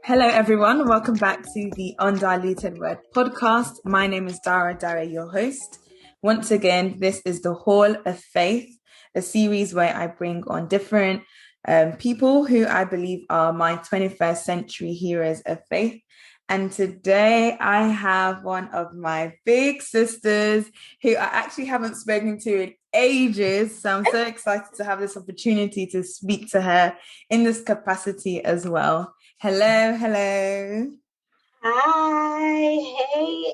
Hello, everyone. Welcome back to the Undiluted Word podcast. My name is Dara, your host. Once again, this is the Hall of Faith, a series where I bring on different people who I believe are my 21st century heroes of faith. And today I have one of my big sisters who I actually haven't spoken to in ages. So I'm so excited to have this opportunity to speak to her in this capacity as well. Hello. Hi, hey,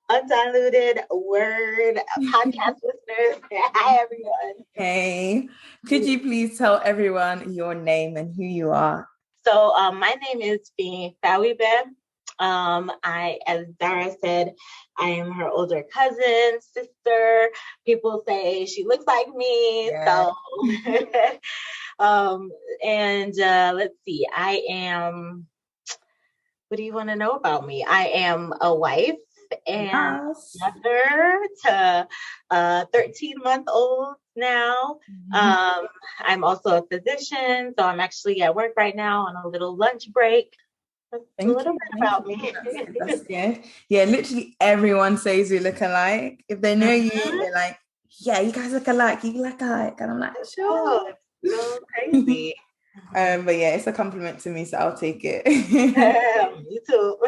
Undiluted Word podcast listeners. Hi, everyone. Hey, could you please tell everyone your name and who you are? So, my name is Fawibe. As Dara said, I am her older cousin, sister. People say she looks like me. Yeah. Let's see. I am. What do you want to know about me? I am a wife and Yes. mother to a 13-month-old now. I'm also a physician, so I'm actually at work right now on a little lunch break. That's a little bit about me. That's good. Yeah, literally everyone says we look alike. If they know you, they're like, yeah, you guys look alike. You look alike. And I'm like, sure. Oh, it's so crazy. But yeah, it's a compliment to me, so I'll take it. Me too.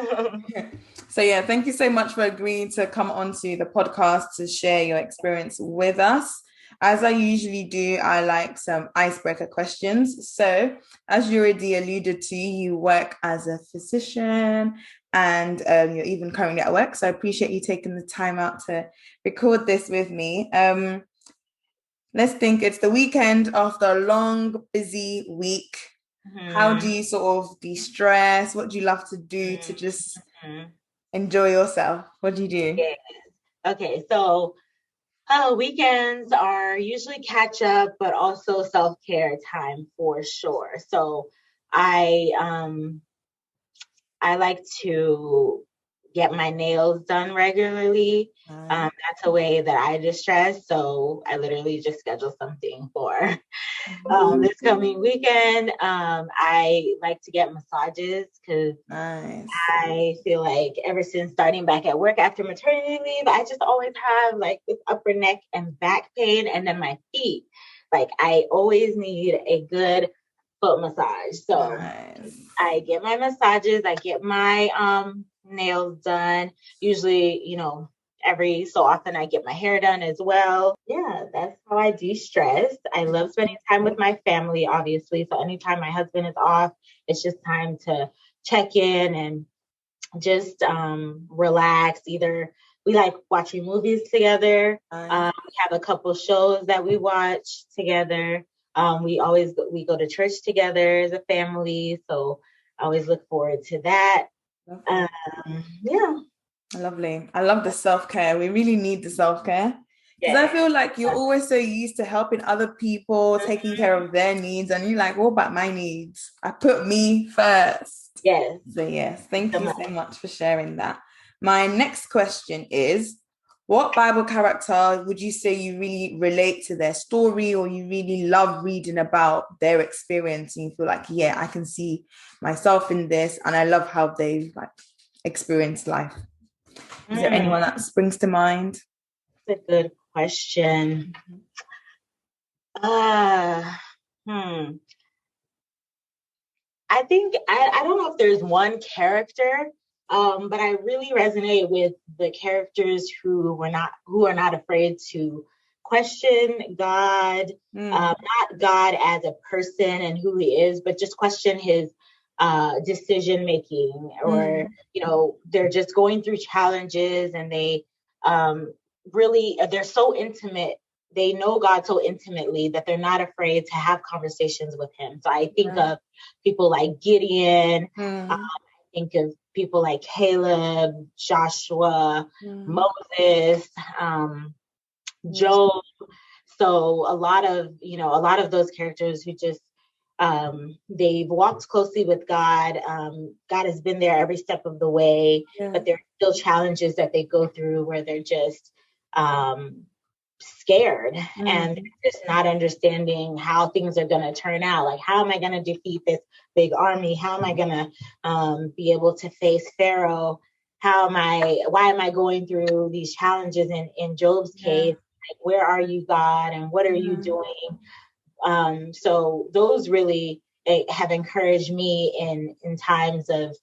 So yeah, thank you so much for agreeing to come onto the podcast to share your experience with us. As I usually do, I like some icebreaker questions. So, as you already alluded to, you work as a physician and you're even currently at work. So, I appreciate you taking the time out to record this with me. Let's think it's the weekend after a long, busy week. How do you sort of de-stress? What do you love to do to just enjoy yourself? What do you do? Yeah. Okay, so weekends are usually catch up, but also self-care time for sure. So I like to get my nails done regularly. That's a way that I distress. So I literally just schedule something for this coming weekend. I like to get massages because I feel like ever since starting back at work after maternity leave, I just always have like this upper neck and back pain, and then my feet. Like I always need a good foot massage. So I get my massages, I get my nails done. Usually, every so often I get my hair done as well. Yeah, that's how I de-stress. I love spending time with my family, obviously. So anytime my husband is off, it's just time to check in and just relax. Either we like watching movies together. We have a couple shows that we watch together. We go to church together as a family. So I always look forward to that. Yeah. Lovely. I love the self-care. We really need the self-care. Because I feel like you're always so used to helping other people, taking care of their needs, and you're like, what about my needs? I put me first. Yes. So yes, thank you so much for sharing that. My next question is, what Bible character would you say you really relate to their story, or you really love reading about their experience and you feel like, yeah, I can see myself in this and I love how they've like experienced life? Is there anyone that springs to mind? That's a good question. I think I don't know if there's one character, but I really resonate with the characters who are not afraid to question God, not God as a person and who he is, but just question his decision making, or they're just going through challenges and they they're so intimate. They know God so intimately that they're not afraid to have conversations with him. So I think of people like Gideon. I think of people like Caleb, Joshua, Moses, Job. So a lot of those characters who just they've walked closely with God. God has been there every step of the way, but there are still challenges that they go through where they're just scared and just not understanding how things are going to turn out. Like, how am I going to defeat this big army? How am I going to be able to face Pharaoh? Why am I going through these challenges in Job's case? Like, where are you, God? And what are you doing? So those really have encouraged me in times of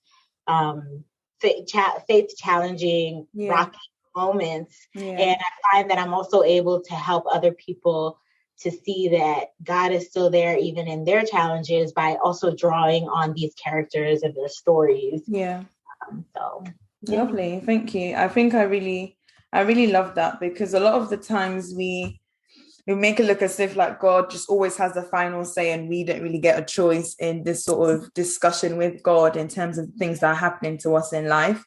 faith challenging, rocky moments. And I find that I'm also able to help other people to see that God is still there even in their challenges by also drawing on these characters and their stories. Lovely, thank you. I think I really love that, because a lot of the times we make it look as if like God just always has the final say and we don't really get a choice in this sort of discussion with God in terms of things that are happening to us in life.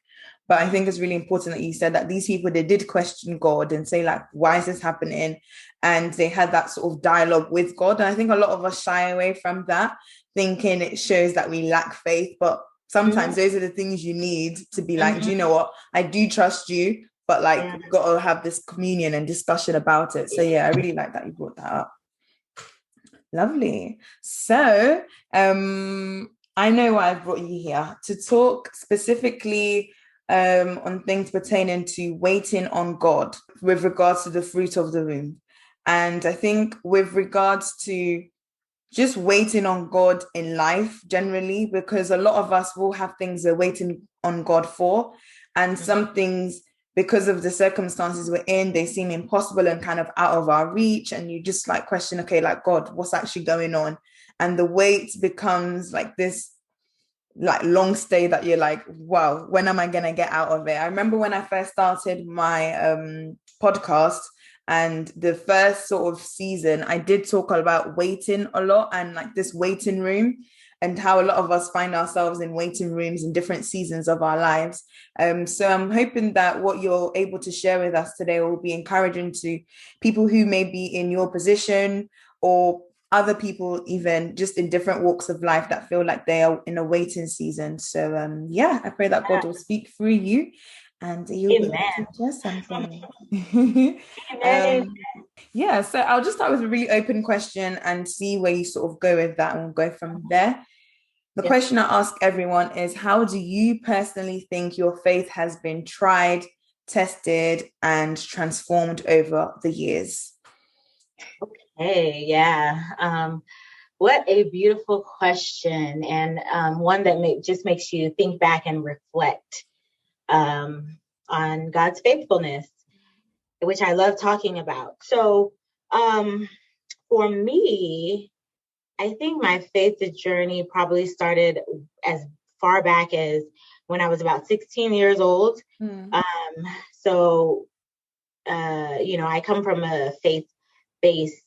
But I think it's really important that you said that these people, they did question God and say like, why is this happening? And they had that sort of dialogue with God. And I think a lot of us shy away from that, thinking it shows that we lack faith. But sometimes those are the things you need to be like, do you know what? I do trust you, but like we've got to have this communion and discussion about it. So yeah, I really like that you brought that up. Lovely. So I know why I've brought you here to talk specifically on things pertaining to waiting on God with regards to the fruit of the womb. And I think with regards to just waiting on God in life generally, because a lot of us will have things we're waiting on God for, and some things, because of the circumstances we're in, they seem impossible and kind of out of our reach. And you just like question, okay, like, God, what's actually going on? And the wait becomes like this like long stay that you're like, wow, when am I going to get out of it? I remember when I first started my podcast, and the first sort of season, I did talk about waiting a lot and like this waiting room, and how a lot of us find ourselves in waiting rooms in different seasons of our lives. So I'm hoping that what you're able to share with us today will be encouraging to people who may be in your position, or other people even just in different walks of life that feel like they are in a waiting season. So I pray that God will speak through you and you'll be able to share something. So I'll just start with a really open question and see where you sort of go with that, and we'll go from there. The question I ask everyone is, how do you personally think your faith has been tried, tested, and transformed over the years? Okay, yeah. What a beautiful question, and one that just makes you think back and reflect on God's faithfulness, which I love talking about. So for me, I think my faith journey probably started as far back as when I was about 16 years old. I come from a faith-based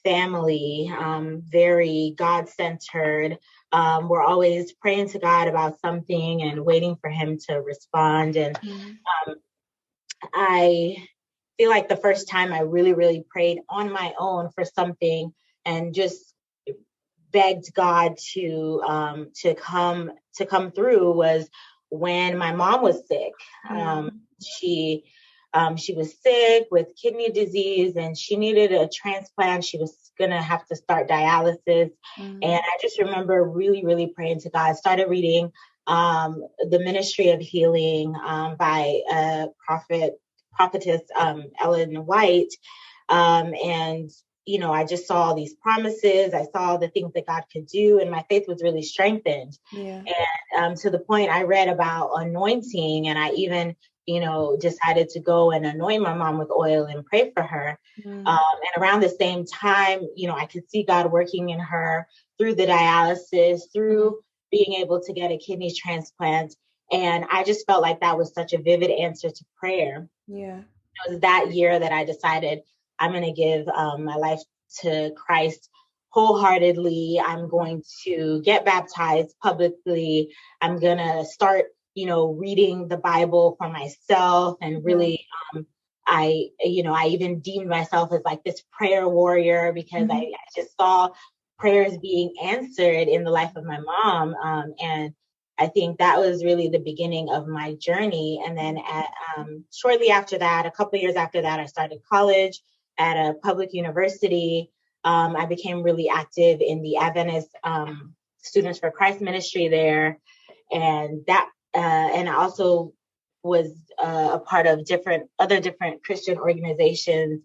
family, very God-centered. We're always praying to God about something and waiting for him to respond. And I feel like the first time I really, really prayed on my own for something and just begged God to come through was when my mom was sick. She was sick with kidney disease and she needed a transplant. She was gonna have to start dialysis. And I just remember really, really praying to God. Started reading the Ministry of Healing by prophetess Ellen White. And I just saw these promises. I saw the things that God could do, and my faith was really strengthened. And to the point I read about anointing, and I even, decided to go and anoint my mom with oil and pray for her. And around the same time, I could see God working in her through the dialysis, through being able to get a kidney transplant. And I just felt like that was such a vivid answer to prayer. It was that year that I decided I'm going to give my life to Christ wholeheartedly. I'm going to get baptized publicly. I'm going to start, reading the Bible for myself. And really, I even deemed myself as like this prayer warrior, because I just saw prayers being answered in the life of my mom. And I think that was really the beginning of my journey. And then shortly after that, a couple of years after that, I started college. at a public university, I became really active in the Adventist Students for Christ ministry there, and I also was a part of different Christian organizations,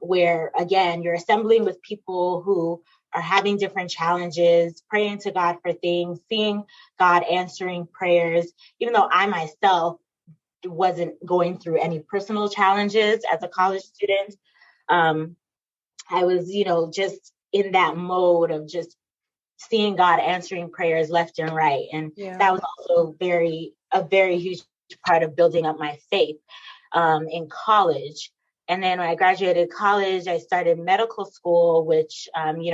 where again you're assembling with people who are having different challenges, praying to God for things, seeing God answering prayers, even though I myself wasn't going through any personal challenges as a college student. I was, just in that mode of just seeing God answering prayers left and right. And that was also a very huge part of building up my faith in college. And then when I graduated college, I started medical school, which, that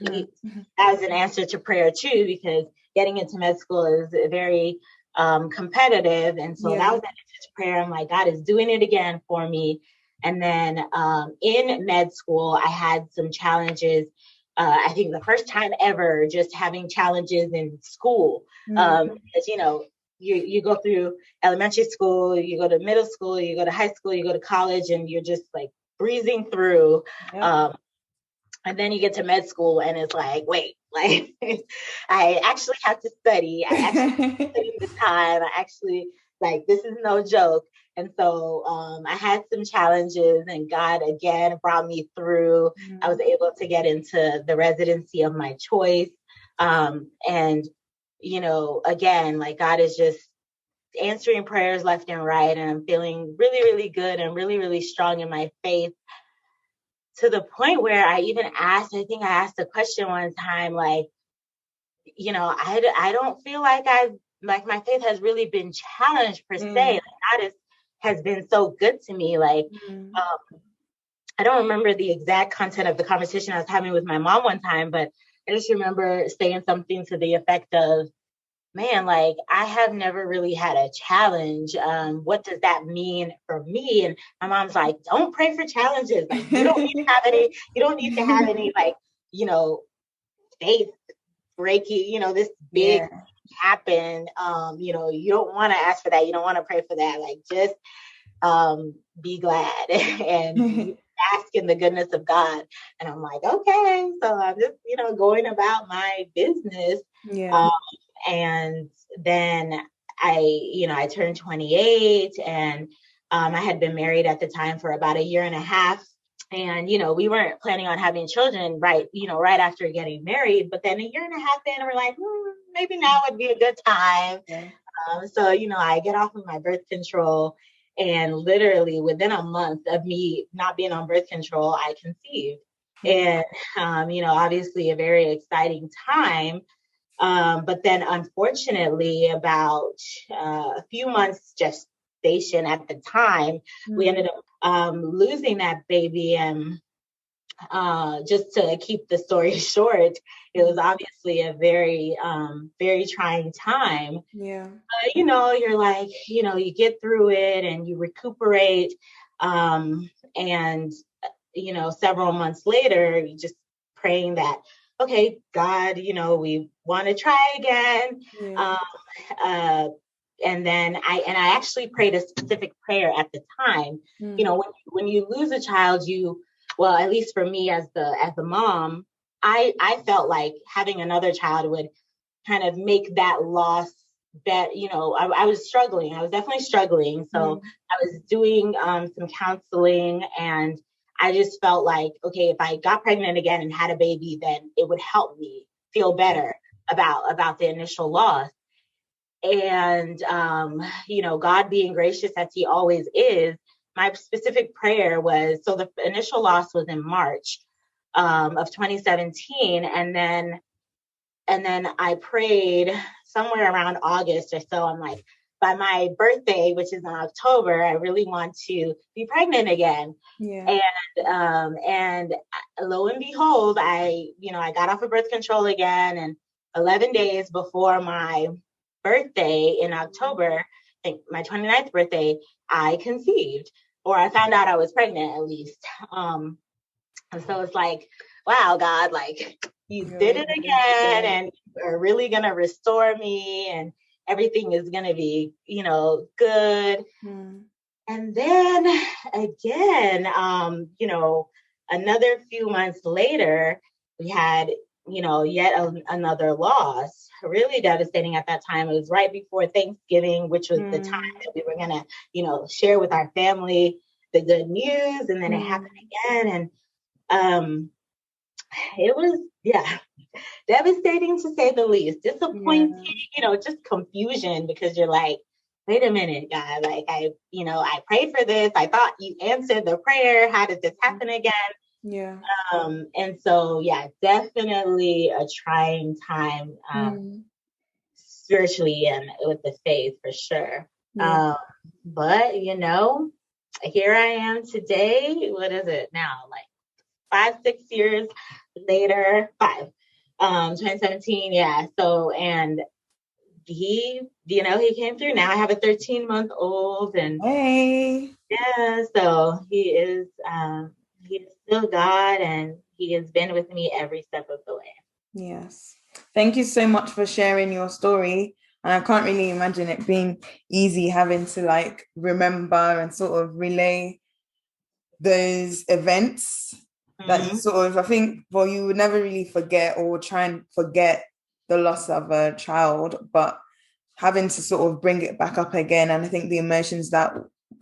was an answer to prayer too, because getting into med school is very competitive. And so that was an answer to prayer. I'm like, God is doing it again for me. And then in med school, I had some challenges. I think the first time ever just having challenges in school. As you go through elementary school, you go to middle school, you go to high school, you go to college, and you're just like breezing through. And then you get to med school and it's like, wait, like I actually have to study. I actually study the time. I actually, like, this is no joke. And so I had some challenges, and God again brought me through. I was able to get into the residency of my choice. And, again, like God is just answering prayers left and right. And I'm feeling really, really good and really, really strong in my faith, to the point where I asked a question one time, like, I don't feel like my faith has really been challenged per se. Like God has been so good to me. Like, I don't remember the exact content of the conversation I was having with my mom one time, but I just remember saying something to the effect of, man, like I have never really had a challenge. What does that mean for me? And my mom's like, don't pray for challenges. Like you don't need to have any like, faith breaking, this big happen. You don't want to ask for that. You don't want to pray for that. Like just be glad and bask in the goodness of God. And I'm like, okay. So I'm just, going about my business. And then I turned 28, and I had been married at the time for about a year and a half. And, we weren't planning on having children right after getting married. But then a year and a half in, we're like, maybe now would be a good time. So, I get off of my birth control, and literally within a month of me not being on birth control, I conceived. And, obviously a very exciting time. But then unfortunately, about a few months gestation at the time, we ended up losing that baby. And just to keep the story short, it was obviously a very, very trying time. You're like, you get through it and you recuperate. And, several months later, you just praying that, okay, God, we want to try again. And then I actually prayed a specific prayer at the time. When you lose a child, well, at least for me as the mom, I felt like having another child would kind of make that loss that, I was struggling. I was definitely struggling. So I was doing some counseling, and I just felt like, okay, if I got pregnant again and had a baby, then it would help me feel better about the initial loss. And, God being gracious as he always is, my specific prayer was, so the initial loss was in March of 2017. And then I prayed somewhere around August or so. I'm like, by my birthday, which is in October, I really want to be pregnant again. And lo and behold, I got off of birth control again, and 11 days before my birthday in October, I think my 29th birthday, I conceived, or I found out I was pregnant at least. And so it's like, wow, God, like you did it again, and you're really going to restore me, and everything is going to be, good. And then again, another few months later, we had, yet another loss, really devastating at that time. It was right before Thanksgiving, which was the time that we were going to, share with our family the good news. And then it happened again. And it was, yeah, devastating to say the least. Disappointing, just confusion, because you're like, wait a minute, God, like I prayed for this. I thought you answered the prayer. How did this happen again? Yeah. And so, yeah, definitely a trying time, spiritually and with the faith, for sure. Yeah. But here I am today. What is it now? Like 5, 6 years later, 2017. Yeah. So, and he came through. Now I have a 13-month-old, and Hey. yeah, so he is still God, and he has been with me every step of the way. Yes. Thank you so much for sharing your story. And I can't really imagine it being easy having to like remember and sort of relay those events that you sort of, I think, well, you would never really forget or try and forget the loss of a child, but having to sort of bring it back up again. And I think the emotions that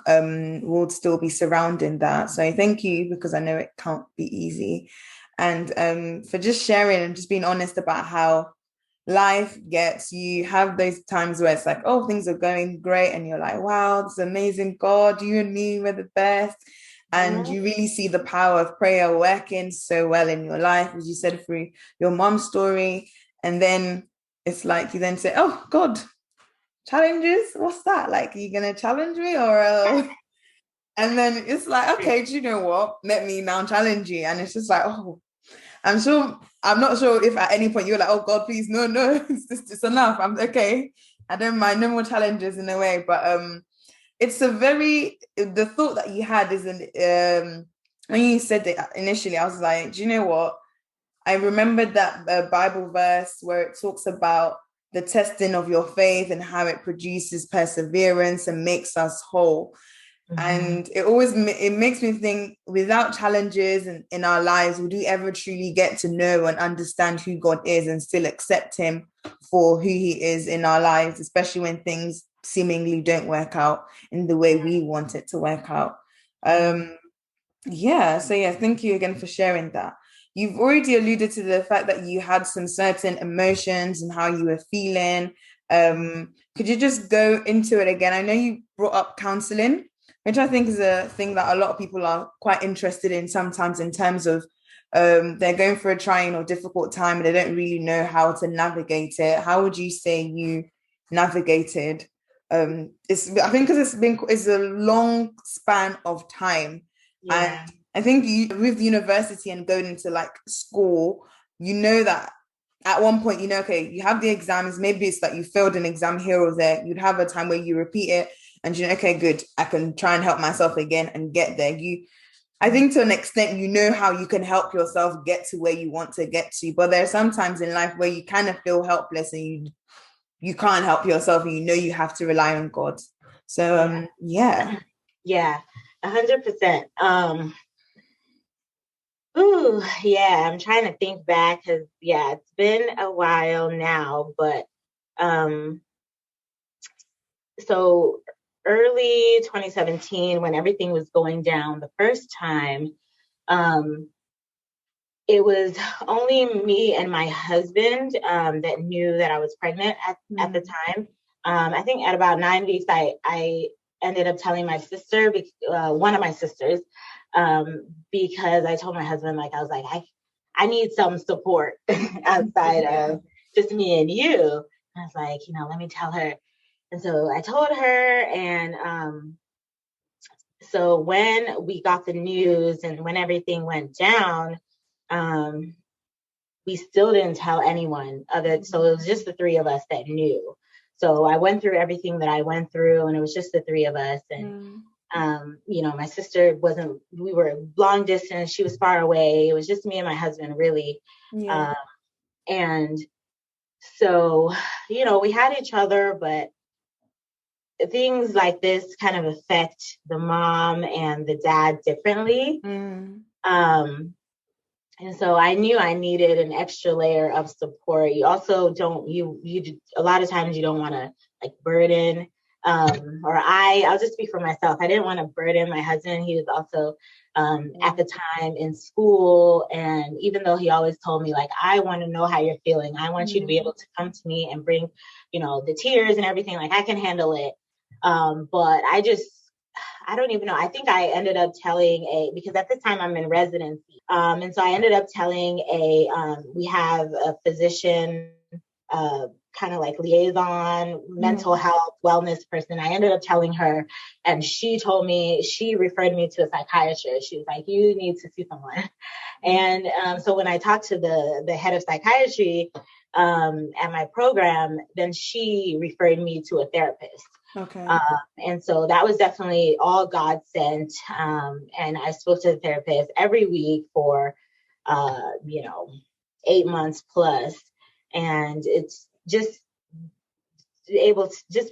will still be surrounding that. So thank you, because I know it can't be easy. And for just sharing and just being honest about how life gets, you have those times where it's like, oh, things are going great, and you're like, wow, this is amazing, God, you and me were the best. And you really see the power of prayer working so well in your life, as you said, through your mom's story. And then it's like you then say, oh, God, challenges? What's that? Like, are you going to challenge me or and then it's like, okay, do you know what? Let me now challenge you. And it's just like, oh, I'm not sure if at any point you're like, oh God, please, no, it's enough. I'm okay. I don't mind, no more challenges in a way. But it's the thought that you had isn't, when you said it initially, I was like, do you know what? I remembered that Bible verse where it talks about the testing of your faith and how it produces perseverance and makes us whole. And it makes me think, without challenges in our lives, would we ever truly get to know and understand who God is and still accept him for who he is in our lives, especially when things seemingly don't work out in the way we want it to work out. Thank you again for sharing that. You've already alluded to the fact that you had some certain emotions and how you were feeling. Could you just go into it again? I know you brought up counseling, which I think is a thing that a lot of people are quite interested in sometimes, in terms of they're going through a trying or difficult time and they don't really know how to navigate it. How would you say you navigated? I think because it's a long span of time. And I think with university and going into like school, that at one point, okay, you have the exams. Maybe it's that you failed an exam here or there. You'd have a time where you repeat it and okay, good, I can try and help myself again and get there. I think to an extent, how you can help yourself get to where you want to get to. But there are some times in life where you kind of feel helpless and you can't help yourself, and you have to rely on God. So yeah, 100%. Ooh, yeah, I'm trying to think back, because it's been a while now, but so early 2017, when everything was going down the first time, it was only me and my husband that knew that I was pregnant at the time. I think at about 9 weeks, I ended up telling my sister, one of my sisters, because I told my husband, like, I was like, I need some support outside of just me and you. And I was like, let me tell her. And so I told her, and so when we got the news and when everything went down, we still didn't tell anyone so it was just the three of us that knew. So I went through everything that I went through, and it was just the three of us. And my sister we were long distance, she was far away. It was just me and my husband, really. And so we had each other, but things like this kind of affect the mom and the dad differently. And so I knew I needed an extra layer of support. You also don't, you a lot of times you don't want to like burden, I'll just speak for myself. I didn't want to burden my husband. He was also at the time in school. And even though he always told me like, I want to know how you're feeling. I want you to be able to come to me and bring, the tears and everything. Like I can handle it. But I don't even know. I think I ended up telling because at the time I'm in residency. And so I ended up telling we have a physician, kind of like liaison, mental health, wellness person. I ended up telling her, and she referred me to a psychiatrist. She was like, you need to see someone. And so when I talked to the head of psychiatry at my program, then she referred me to a therapist. Okay. And so that was definitely all God sent. And I spoke to the therapist every week for, 8 months plus. And it's just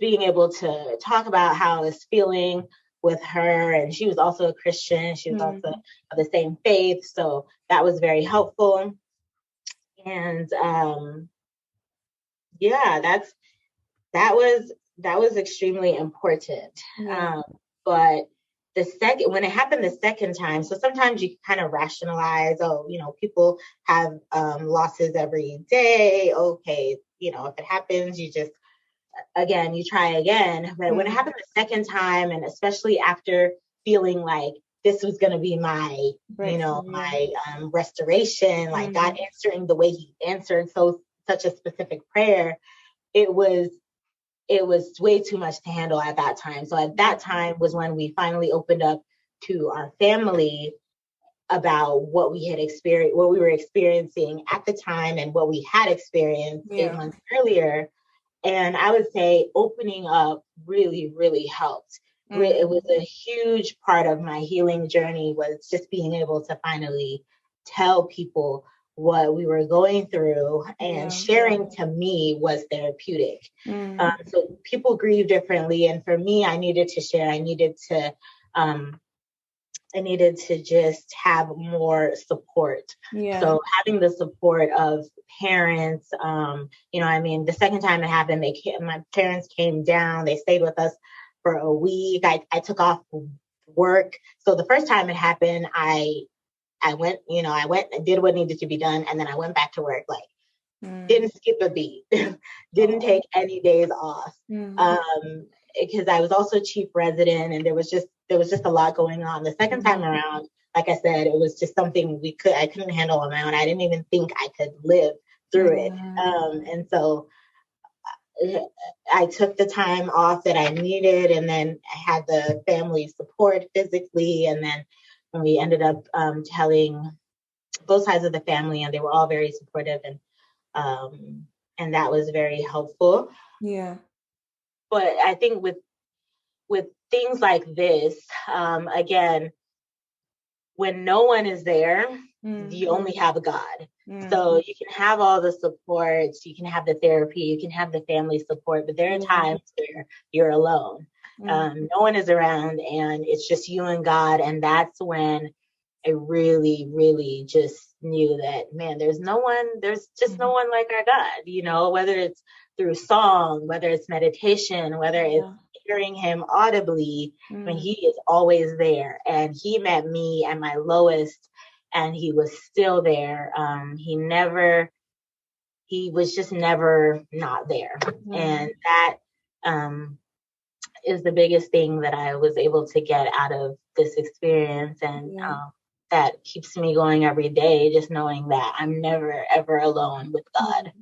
being able to talk about how I was feeling with her. And she was also a Christian. She was also of the same faith. So that was very helpful. And that was extremely important. But when it happened the second time, so sometimes you kind of rationalize, people have losses every day. Okay, if it happens, you try again. But when it happened the second time, and especially after feeling like this was going to be my, my restoration, like God answering the way he answered such a specific prayer, it was way too much to handle at that time. So at that time was when we finally opened up to our family about what we had experienced, what we were experiencing at the time and what we had experienced 8 months earlier. And I would say opening up really, really helped. It was a huge part of my healing journey, was just being able to finally tell people what we were going through, and sharing to me was therapeutic. So people grieve differently. And for me, I needed to share. I needed to just have more support. So having the support of parents, the second time it happened, my parents came down, they stayed with us for a week. I took off work. So the first time it happened, I went and did what needed to be done. And then I went back to work, didn't skip a beat, didn't take any days off. Because I was also chief resident, and there was just a lot going on. The second time around, like I said, it was just something I couldn't handle on my own. I didn't even think I could live through it. And so I took the time off that I needed, and then I had the family support physically. And then when we ended up telling both sides of the family, and they were all very supportive, and that was very helpful. But I think with things like this, again, when no one is there, you only have a God. So you can have all the supports, you can have the therapy, you can have the family support, but there are times where you're alone. No one is around, and it's just you and God. And that's when I really, really just knew that, man, there's just no one like our God, whether it's through song, whether it's meditation, whether it's hearing him audibly, when he is always there. And he met me at my lowest, and he was still there. He was just never not there. And that is the biggest thing that I was able to get out of this experience. And that keeps me going every day, just knowing that I'm never, ever alone with God.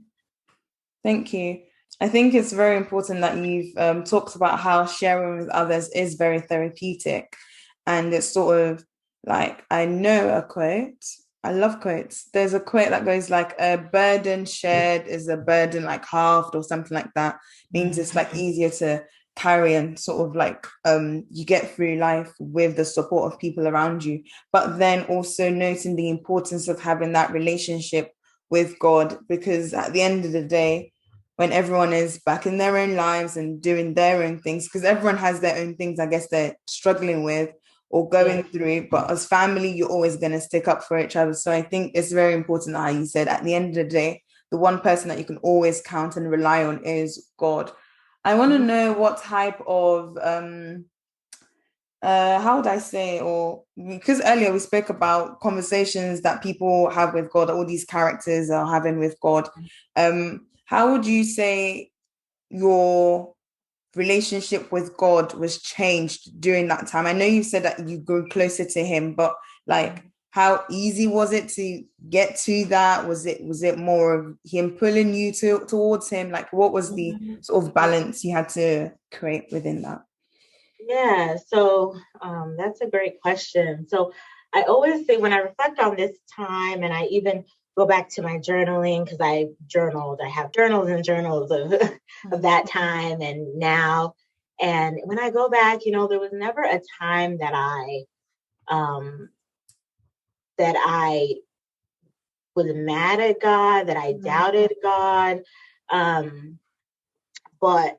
Thank you. I think it's very important that you've talked about how sharing with others is very therapeutic. And it's sort of like, I know a quote. I love quotes. There's a quote that goes like, a burden shared is a burden like halved, or something like that. Means it's like easier to carry, and sort of like you get through life with the support of people around you. But then also noting the importance of having that relationship with God, because at the end of the day, when everyone is back in their own lives and doing their own things, because everyone has their own things, I guess, they're struggling with or going through. But as family, you're always going to stick up for each other. So I think it's very important how you said at the end of the day, the one person that you can always count and rely on is God. I want to know what type of how would I say, or because earlier we spoke about conversations that people have with God, all these characters are having with God. How would you say your relationship with God was changed during that time? I know you said that you grew closer to him, but like how easy was it to get to that? Was it more of him pulling you towards him? Like what was the sort of balance you had to create within that? Yeah, so that's a great question. So I always say when I reflect on this time, and I even go back to my journaling because I journaled, I have journals and journals of, of that time and now. And when I go back, there was never a time um, that I was mad at God, that I doubted God. But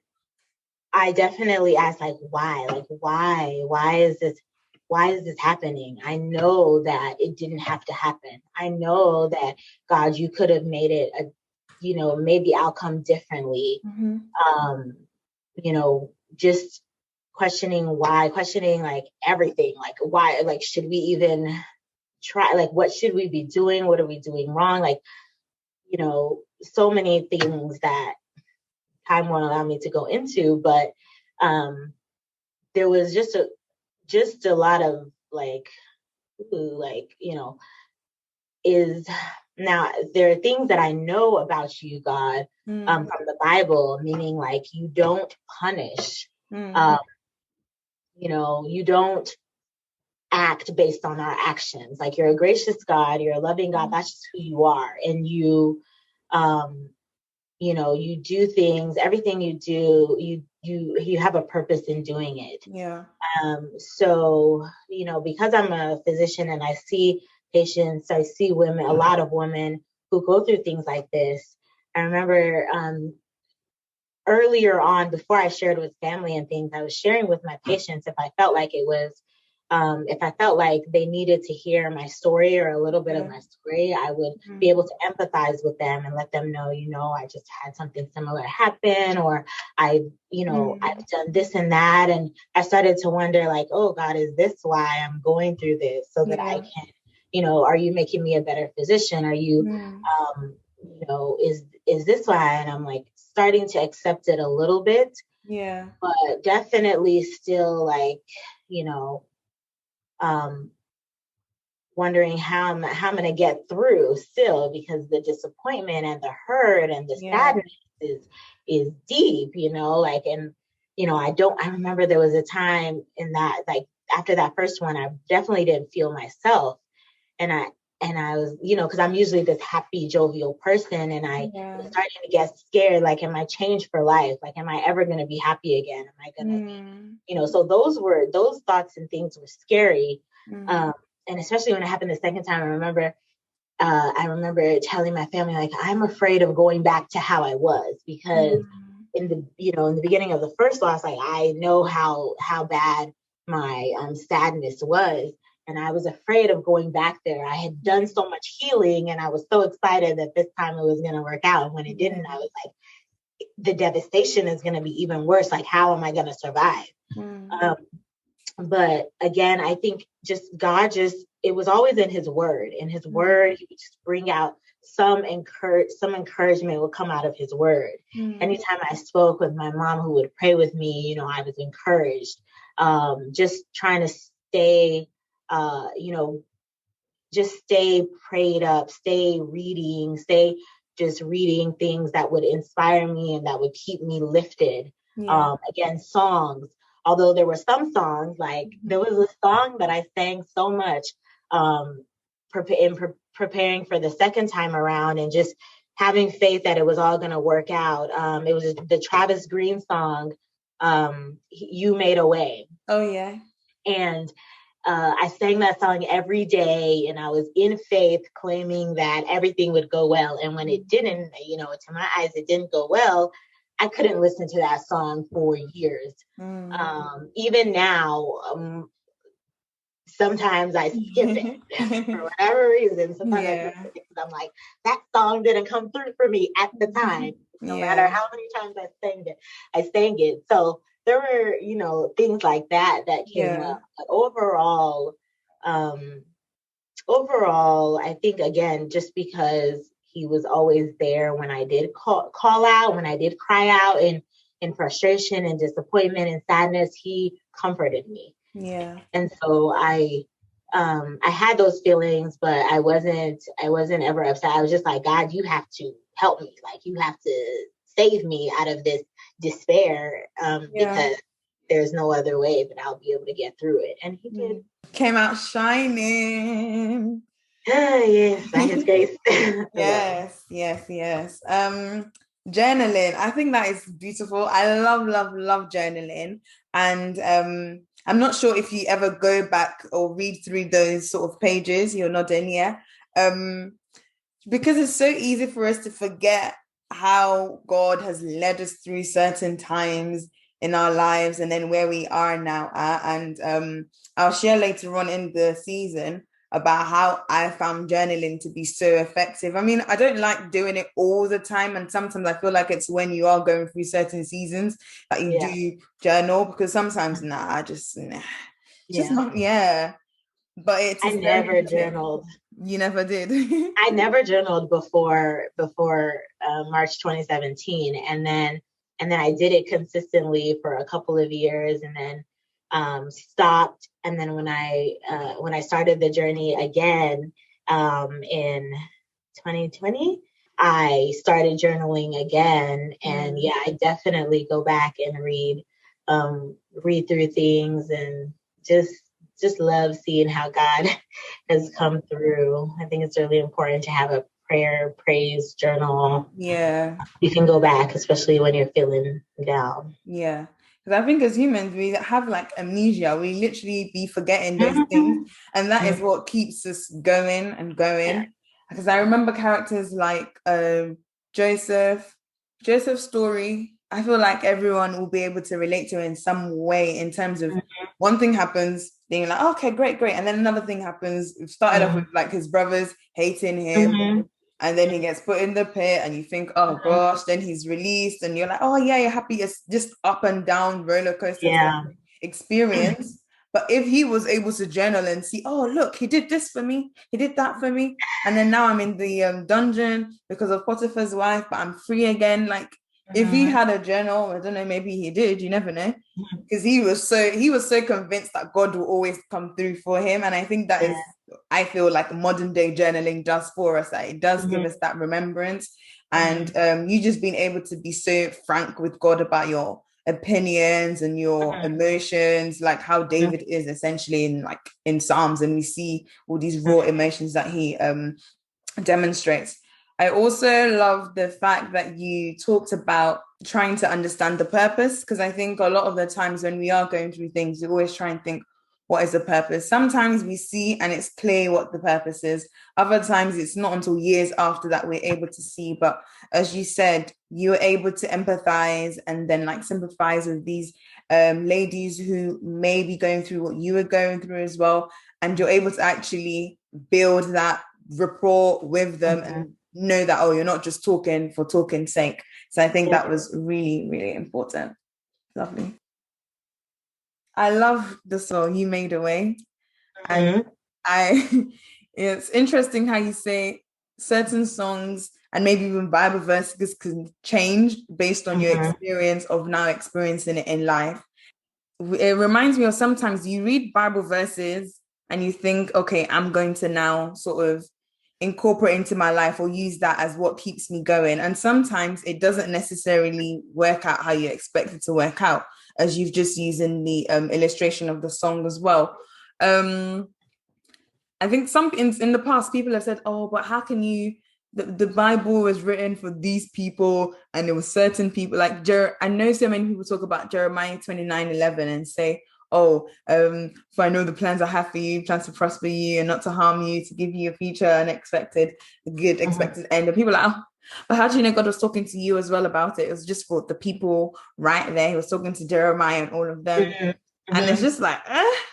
I definitely asked, like, why? Like, why is this happening? I know that it didn't have to happen. I know that God, you could have made it made the outcome differently. Just questioning like everything, like why, like, should we even try? Like, what should we be doing? What are we doing wrong? Like, so many things that time won't allow me to go into, but there was just a lot of like, is now there are things that I know about you, God, from the Bible, meaning like you don't punish, you don't act based on our actions. Like you're a gracious God, you're a loving God. That's just who you are, and um, you do things. Everything you do, you have a purpose in doing it. Yeah. So, because I'm a physician and I see patients, I see women, a lot of women who go through things like this. I remember earlier on, before I shared with family and things, I was sharing with my patients if I felt like they needed to hear my story or a little bit of my story, I would be able to empathize with them and let them know, I just had something similar happen, or I've done this and that. And I started to wonder, like, oh God, is this why I'm going through this? So that I can, are you making me a better physician? Are you, is this why? And I'm like starting to accept it a little bit. Yeah. But definitely still like, wondering how I'm going to get through still, because the disappointment and the hurt and the sadness is deep, I remember there was a time in that, like after that first one, I definitely didn't feel myself. And I was, because I'm usually this happy, jovial person. And I was starting to get scared. Like, am I changed for life? Like, am I ever going to be happy again? Am I going to be, so those thoughts and things were scary. And especially when it happened the second time, I remember telling my family, like, I'm afraid of going back to how I was, because in the beginning of the first loss, like, I know how bad my sadness was. And I was afraid of going back there. I had done so much healing and I was so excited that this time it was going to work out. And when it didn't, I was like, the devastation is going to be even worse. Like, how am I going to survive? But again, I think it was always in his word. In his word, he would just bring out some encouragement would come out of his word. Anytime I spoke with my mom, who would pray with me, I was encouraged. Just trying to stay, just stay prayed up, stay reading things that would inspire me and that would keep me lifted. Again, songs. Although there were some songs, like there was a song that I sang so much preparing for the second time around, and just having faith that it was all going to work out. It was the Travis Green song, You Made a Way. Oh, yeah. And I sang that song every day, and I was in faith, claiming that everything would go well. And when it didn't, to my eyes, it didn't go well. I couldn't listen to that song for years. Even now, sometimes I skip it for whatever reason. Sometimes I skip it because I'm like, that song didn't come through for me at the time. No matter how many times I sang it. So there were, things like that came up. But overall, I think, again, just because he was always there when I did call out, when I did cry out in frustration and disappointment and sadness, he comforted me. Yeah. And so I had those feelings, but I wasn't ever upset. I was just like, God, you have to help me. Like, you have to save me out of this despair, because there's no other way that I'll be able to get through it. And he did. Came out shining. Yes, by his grace. Yes. Journaling. I think that is beautiful. I love journaling. And I'm not sure if you ever go back or read through those sort of pages. You're nodding, yeah. Because it's so easy for us to forget how God has led us through certain times in our lives and then where we are now at. And I'll share later on in the season about how I found journaling to be so effective. I mean, I don't like doing it all the time. And sometimes I feel like it's when you are going through certain seasons that you do journal, because sometimes, I just not. But it's I never journaled. You never did? I never journaled before March 2017. And then I did it consistently for a couple of years and then stopped. And then when I started the journey again in 2020, I started journaling again. And I definitely go back and read through things and just love seeing how God has come through. I think it's really important to have a praise journal. Yeah. You can go back, especially when you're feeling down. Yeah. Because I think as humans, we have like amnesia. We literally be forgetting those things. And that is what keeps us going and going. Because I remember characters like Joseph's story. I feel like everyone will be able to relate to in some way in terms of one thing happens, then you're like, okay, great. And then another thing happens. It started off with like his brothers hating him. And then he gets put in the pit and you think, oh gosh, then he's released and you're like, oh yeah, you're happy. It's just up and down roller coaster experience. But if he was able to journal and see, oh, look, he did this for me. He did that for me. And then now I'm in the dungeon because of Potiphar's wife, but I'm free again. Like if he had a journal, I don't know, maybe he did, you never know. Because he was so convinced that God will always come through for him. And I think that is, I feel like modern day journaling does for us, that it does give us that remembrance. And you just being able to be so frank with God about your opinions and your emotions, like how David is essentially in Psalms, and we see all these raw emotions that he demonstrates. I also love the fact that you talked about trying to understand the purpose, because I think a lot of the times when we are going through things, we always try and think, what is the purpose? Sometimes we see and it's clear what the purpose is. Other times it's not until years after that we're able to see. But as you said, you're able to empathize and then like sympathize with these ladies who may be going through what you were going through as well. And you're able to actually build that rapport with them and know that, oh, you're not just talking for talking's sake. So I think that was really, really important. Lovely. I love the song You Made a Way. And it's interesting how you say certain songs and maybe even Bible verses can change based on your experience of now experiencing it in life. It reminds me of sometimes you read Bible verses and you think, okay, I'm going to now sort of incorporate into my life or use that as what keeps me going. And sometimes it doesn't necessarily work out how you expect it to work out, as you've just used in the illustration of the song as well. I think in the past, people have said, oh, but how can you, the Bible was written for these people and there were certain people like, I know so many people talk about Jeremiah 29:11 and say, oh, for I know the plans I have for you, plans to prosper you and not to harm you, to give you a future unexpected, good Mhm. expected end. And people are like, oh, but how do you know God was talking to you as well about it? It was just for the people right there. He was talking to Jeremiah and all of them. Mhm. And it's Mhm. just like,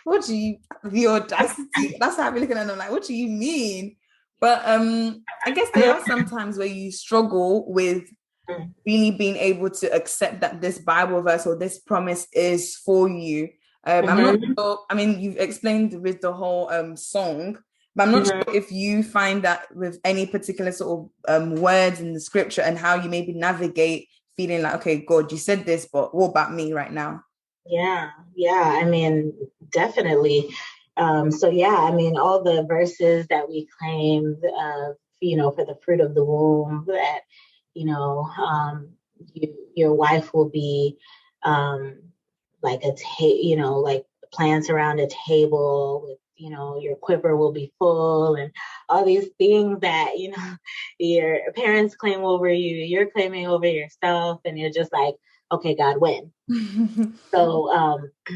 what do you, the audacity? That's how I've been looking at them like, what do you mean? But I guess there are some times where you struggle with Mhm. really being able to accept that this Bible verse or this promise is for you. I'm not Mhm. sure. I mean, you've explained with the whole song, but I'm not Mhm. sure if you find that with any particular sort of words in the scripture and how you maybe navigate feeling like, okay, God, you said this, but what about me right now? Yeah, yeah. I mean, definitely. So yeah, I mean, all the verses that we claimed, for the fruit of the womb, that you know, your wife will be um, like like plants around a table with, your quiver will be full, and all these things that your parents claim over you, you're claiming over yourself, and you're just like, okay, God, when? So,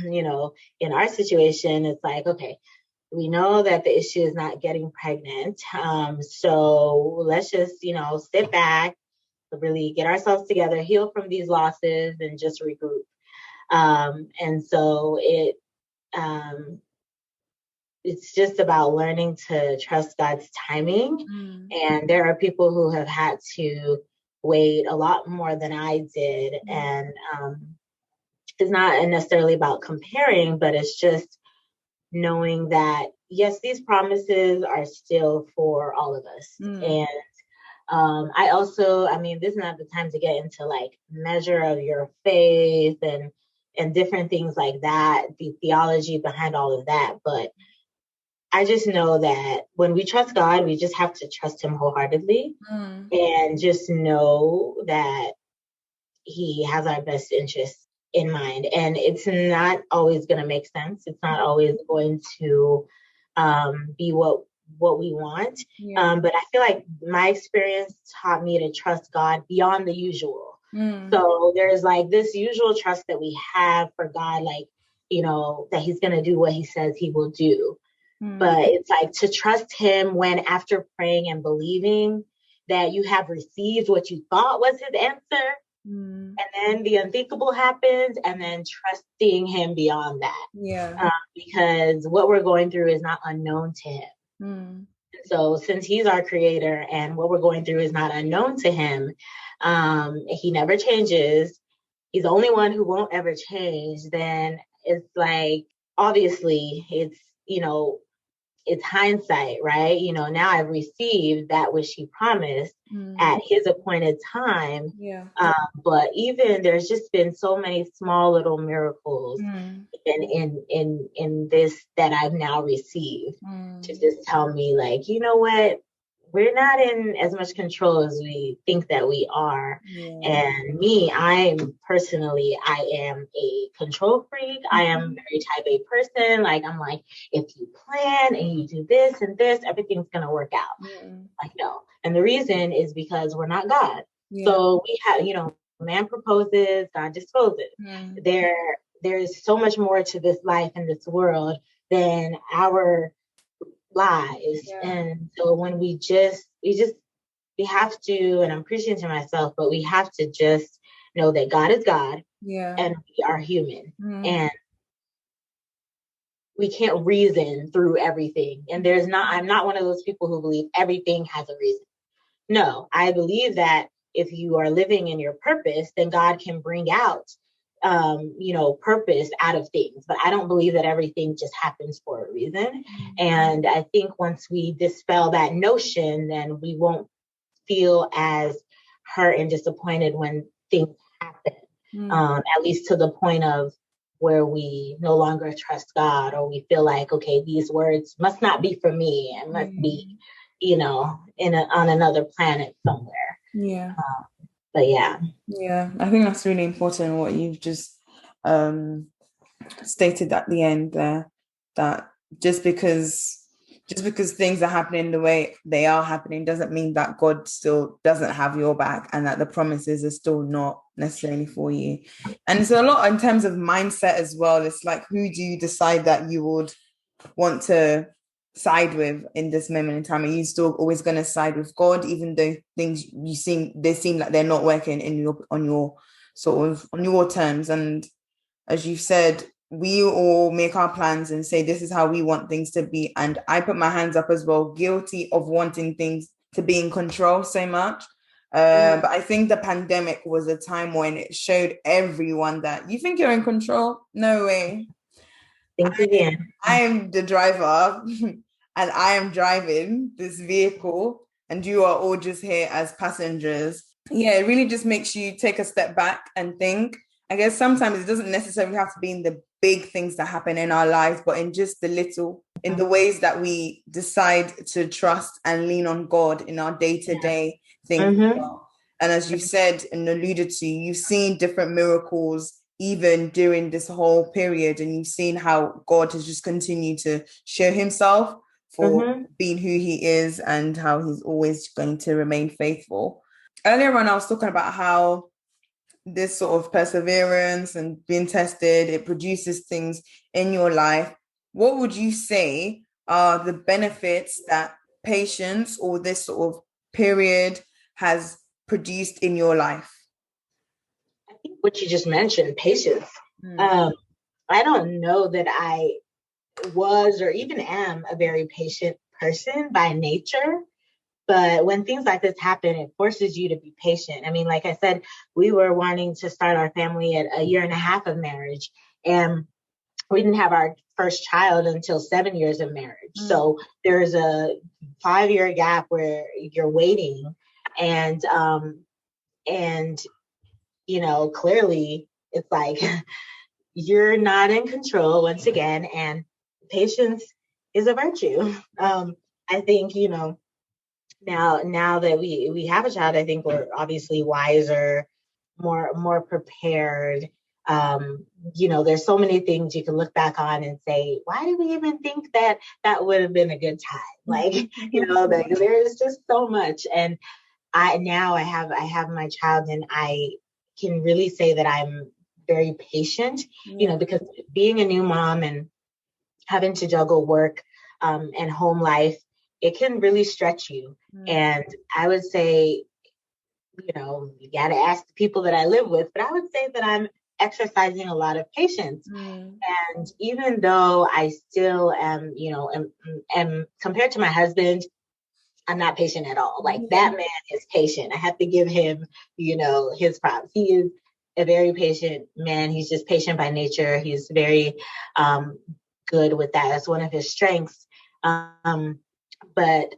in our situation, it's like, okay, we know that the issue is not getting pregnant. So let's just, sit back, really get ourselves together, heal from these losses, and just regroup. And so um, it's just about learning to trust God's timing. Mm. And there are people who have had to wait a lot more than I did. And it's not necessarily about comparing, but it's just knowing that, yes, these promises are still for all of us. Mm. And I also, I mean, this is not the time to get into like measure of your faith and different things like that, the theology behind all of that. But I just know that when we trust God, we just have to trust Him wholeheartedly Mm. and just know that He has our best interests in mind. And it's not always going to make sense. It's not always going to be what we want. Yeah. But I feel like my experience taught me to trust God beyond the usual. Mm. So there's like this usual trust that we have for God, like, that He's going to do what He says He will do. Mm. But it's like to trust Him when, after praying and believing that you have received what you thought was His answer, Mm. and then the unthinkable happens, and then trusting Him beyond that. Yeah. Because what we're going through is not unknown to Him. Mm. So since He's our creator and what we're going through is not unknown to Him, He never changes. He's the only one who won't ever change. Then it's like, obviously, it's hindsight, right? Now I've received that which He promised Mm. at His appointed time. Yeah. But even there's just been so many small little miracles Mm. in this that I've now received to Mm. just tell me, like, you know what? We're not in as much control as we think that we are. Yeah. And I am a control freak. I am very type A person. Like, I'm like, if you plan and you do this and this, everything's going to work out. Mm. Like, no. And the reason is because we're not God. Yeah. So we have, man proposes, God disposes. Mm. There's so much more to this life and this world than our lives. Yeah. And so when we have to, and I'm preaching to myself, but we have to just know that God is God Yeah. and we are human. Mm. And we can't reason through everything. And I'm not one of those people who believe everything has a reason. No, I believe that if you are living in your purpose, then God can bring out, purpose out of things. But I don't believe that everything just happens for a reason. And I think once we dispel that notion, then we won't feel as hurt and disappointed when things happen, Mm. at least to the point of where we no longer trust God, or we feel like, okay, these words must not be for me and must be, Mm. on another planet somewhere. Yeah. But yeah. Yeah. I think that's really important what you've just um stated at the end there, that just because just because things are happening the way they are happening doesn't mean that God still doesn't have your back and that the promises are still not necessarily for you. And it's a lot in terms of mindset as well. It's like, who do you decide that you would want to side with in this moment in time? Are you still always going to side with God, even though things they seem like they're not working in your on your sort of on your terms? And as you said, we all make our plans and say this is how we want things to be. And I put my hands up as well, guilty of wanting things to be in control so much. But I think the pandemic was a time when it showed everyone that you think you're in control. No way. Think again. I am the driver and I am driving this vehicle, and you are all just here as passengers. Yeah, it really just makes you take a step back and think. I guess sometimes it doesn't necessarily have to be in the big things that happen in our lives, but in just the little, in the ways that we decide to trust and lean on God in our day-to-day things. And as you said and alluded to, you've seen different miracles even during this whole period, and you've seen how God has just continued to show himself for being who he is and how he's always going to remain faithful. Earlier on, I was talking about how this sort of perseverance and being tested, it produces things in your life. What would you say are the benefits that patience or this sort of period has produced in your life? I think what you just mentioned, patience. I don't know that I was or even am a very patient person by nature. But when things like this happen, it forces you to be patient. I mean, like I said, we were wanting to start our family at a year and a half of marriage, and we didn't have our first child until 7 years of marriage. So there's a 5-year gap where you're waiting, and you know, clearly it's like you're not in control once again, and patience is a virtue. I think, you know, now that we have a child, I think we're obviously wiser, more prepared. You know, there's so many things you can look back on and say, why did we even think that that would have been a good time? Like, you know, there's just so much. And I have my child, and I can really say that I'm very patient, you know, because being a new mom and having to juggle work and home life, it can really stretch you. And I would say, you know, you got to ask the people that I live with, but I would say that I'm exercising a lot of patience. And even though I still am, you know, am compared to my husband, I'm not patient at all. Like that man is patient. I have to give him, you know, his props. He is a very patient man. He's just patient by nature. He's very good with that. That's one of his strengths. But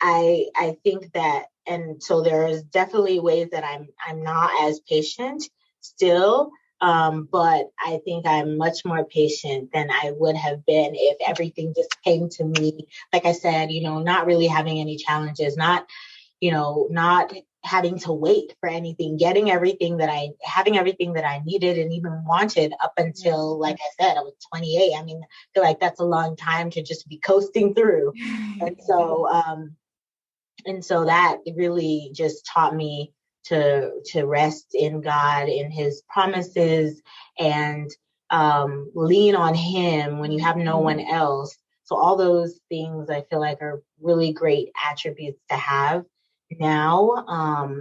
I think that, and so there's definitely ways that I'm not as patient still. But I think I'm much more patient than I would have been if everything just came to me. Like I said, you know, not really having any challenges, not having to wait for anything, having everything that I needed and even wanted up until, like I said, I was 28. I mean, I feel like that's a long time to just be coasting through. And so that really just taught me to rest in God, in his promises, and lean on him when you have no one else. So all those things I feel like are really great attributes to have now.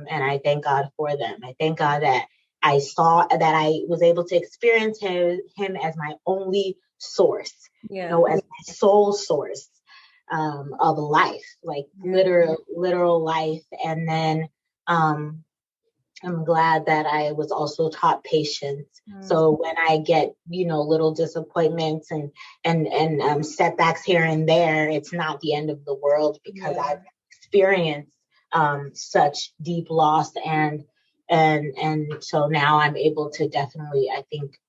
And I thank God for them. I thank God that I was able to experience him as my only source, you know, as my sole source of life, like literal life. And then I'm glad that I was also taught patience. So when I get, you know, little disappointments and setbacks here and there, it's not the end of the world, because I've experienced such deep loss, and so now I'm able to definitely, I think,